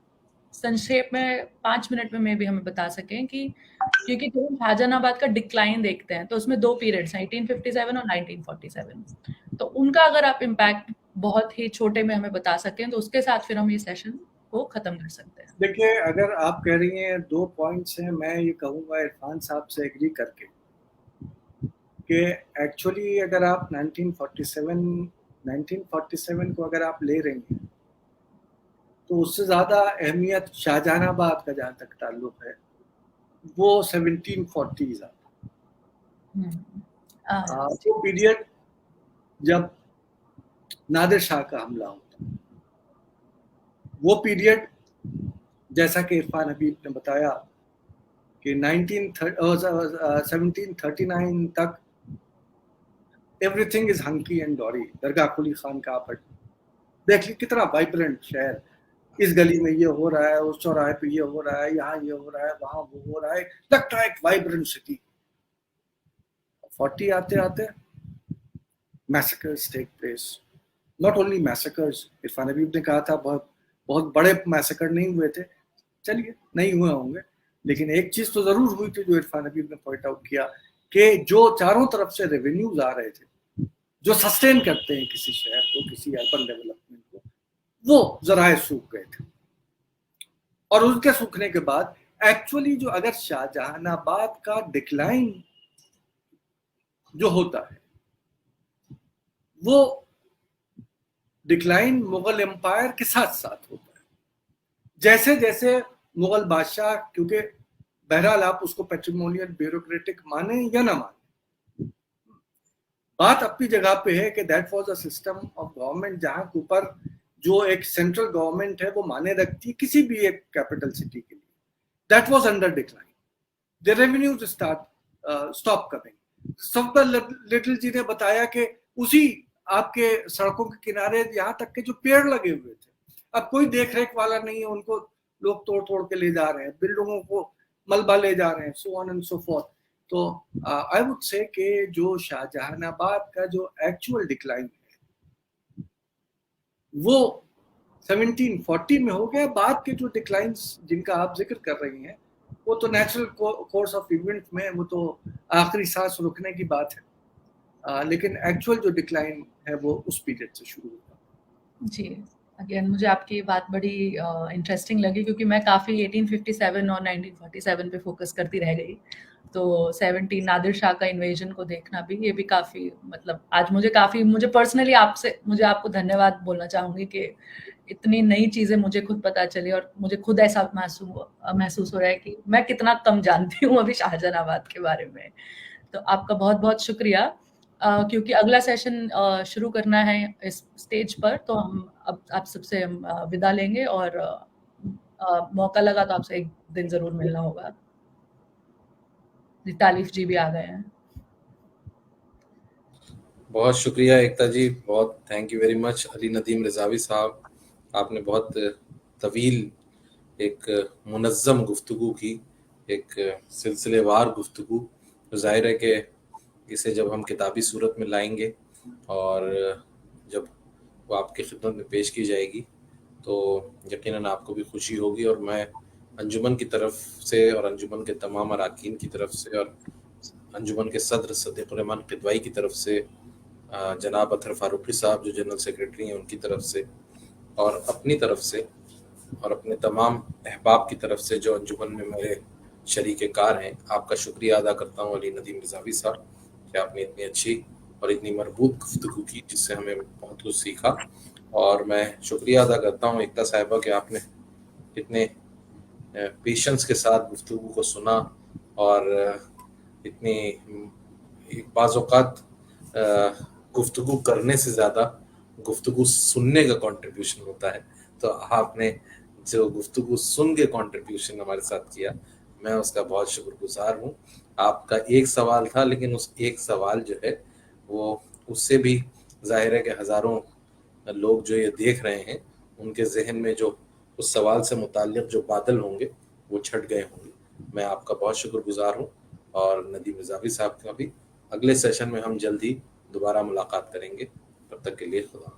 سنکھیپ میں 5 منٹ میں بھی ہمیں بتا سکیں کہ کیونکہ جب ہم شاہجہان آباد کا ڈکلائن دیکھتے ہیں تو اس میں 2 پیریڈس ہیں, 1857 اور 1947, تو ان کا اگر آپ امپیکٹ بہت ہی چھوٹے میں ہمیں بتا سکیں تو اس کے ساتھ پھر ہم یہ سیشن کو ختم کر سکتے ہیں. دیکھیے, اگر آپ کہہ رہی ہیں 2 پوائنٹس ہیں, میں یہ کہوں گا عرفان صاحب سے ایگری کر کے کہ ایکچولی اگر آپ 1947 کو اگر آپ لے رہی ہیں تو اس سے زیادہ اہمیت شاہجہان آباد کا جہاں تک تعلق ہے وہ 1740s وہ پیریڈ جب نادر شاہ کا حملہ ہوتا، وہ پیریڈ جیسا کہ عرفان حبیب نے بتایا کہ 1739 تک ایوری تھنگ از ہنکی اینڈ ڈوری. درگاہ قلی خان کا آپ دیکھ لی کتنا وائبرنٹ شہر، اس گلی میں یہ ہو رہا ہے، اس چوراہے پہ یہ ہو رہا ہے، یہاں یہ ہو رہا ہے، وہاں وہ ہو رہا ہے، لگتا ہے ایک وائبرنٹ سٹی. 40 آتے آتے massacres take place. Not only massacres, Irfan Habib نے کہا تھا بہت بڑے میسیکر نہیں ہوئے تھے، چلیے نہیں ہوئے ہوں گے، لیکن ایک چیز تو ضرور ہوئی تھی جو عرفان حبیب نے پوائنٹ آؤٹ کیا کہ جو چاروں طرف سے ریونیوز آ رہے تھے جو سسٹین کرتے ہیں کسی شہر کو، کسی اربن ڈیولپمنٹ کو، وہ ذرائع سوکھ گئے تھے. اور ان کے سوکھنے کے بعد ایکچولی جو اگر شاہ جہان آباد کا ڈکلائن جو ہوتا ہے وہ ڈکلائن مغل امپائر کے ساتھ ساتھ ہوتا ہے. جیسے جیسے مغل بادشاہ، کیونکہ بہرحال آپ اس کو پیٹریمونیل بیوروکریٹک مانیں یا نہ مانیں، بات اپنی جگہ پہ ہے کہ that was a system of government جہاں کے اوپر جو ایک سینٹرل گورنمنٹ ہے وہ مانے رکھتی کسی بھی ایک کیپٹل سٹی کے لیے. That was under decline. The revenues stop coming. Safdar لٹل جی نے بتایا کہ اسی آپ کے سڑکوں کے کنارے یہاں تک کہ جو پیڑ لگے ہوئے تھے اب کوئی دیکھ ریکھ والا نہیں ہے، ان کو لوگ توڑ کے لے جا رہے ہیں، بلڈنگوں کو ملبہ لے جا رہے ہیں، سو آن اینڈ سو فورتھ. تو آئی وڈ سے کہ جو شاہ جہان آباد کا جو ایکچوئل ڈکلائن ہے وہ 1740 میں ہو گیا. بعد کے جو ڈکلائنز جن کا آپ ذکر کر رہی ہیں وہ تو نیچرل کورس آف ایونٹ میں وہ تو آخری سانس رکنے کی بات ہے، لیکن ایکچوئل جو ڈکلائن ہے وہ اس پیریڈ سے شروع ہوتا. جی اگین مجھے آپ کی بات بڑی انٹرسٹنگ لگی کیونکہ میں کافی 1857 اور 1947 پہ فوکس کرتی رہ گئی. تو 17 نادر شاہ کا انویژن کو دیکھنا بھی یہ بھی کافی مطلب آج مجھے پرسنلی آپ کو دھنیہ واد بولنا چاہوں گی کہ اتنی نئی چیزیں مجھے خود پتہ چلی اور مجھے خود ایسا محسوس ہو رہا ہے کہ میں کتنا کم جانتی ہوں ابھی شاہجہان آباد کے بارے میں. تو آپ کا بہت بہت شکریہ. کیونکہ اگلا سیشن شروع کرنا ہے اس سٹیج پر تو ہم اب آپ سب سے ودا لیں گے اور موقع لگا تو آپ سے ایک دن ضرور ملنا ہوگا. تالیف جی بھی آ گئے ہیں. بہت شکریہ ایکتا جی، بہت تھینک یو ویری مچ. علی ندیم رضاوی صاحب، آپ نے بہت طویل ایک منظم گفتگو کی، ایک سلسلے وار گفتگو. ظاہر ہے کہ اسے جب ہم کتابی صورت میں لائیں گے اور جب وہ آپ کی خدمت میں پیش کی جائے گی تو یقیناً آپ کو بھی خوشی ہوگی، اور میں انجمن کی طرف سے اور انجمن کے تمام اراکین کی طرف سے اور انجمن کے صدر صدیق الرحمان قدوائی کی طرف سے، جناب اطہر فاروقی صاحب جو جنرل سیکریٹری ہیں ان کی طرف سے، اور اپنی طرف سے اور اپنے تمام احباب کی طرف سے جو انجمن میں میرے شریک کار ہیں، آپ کا شکریہ ادا کرتا ہوں علی ندیم رضاوی صاحب کہ آپ نے اتنی اچھی اور اتنی مربوط گفتگو کی جس سے ہمیں بہت کچھ سیکھا. اور میں شکریہ ادا کرتا ہوں ایکتا صاحبہ کہ آپ نے اتنے پیشنس کے ساتھ گفتگو کو سنا، اور اتنی بعض اوقات گفتگو کرنے سے زیادہ گفتگو سننے کا کنٹریبیوشن ہوتا ہے، تو آپ نے جو گفتگو سن کے کنٹریبیوشن ہمارے ساتھ کیا، میں اس کا بہت شکر گزار ہوں. آپ کا ایک سوال تھا لیکن اس ایک سوال جو ہے وہ اس سے بھی ظاہر ہے کہ ہزاروں لوگ جو یہ دیکھ رہے ہیں ان کے ذہن میں جو اس سوال سے متعلق جو بادل ہوں گے وہ چھٹ گئے ہوں گے. میں آپ کا بہت شکر گزار ہوں، اور ندیم رضاوی صاحب کا بھی. اگلے سیشن میں ہم جلدی دوبارہ ملاقات کریں گے. تب تک کے لیے خدا.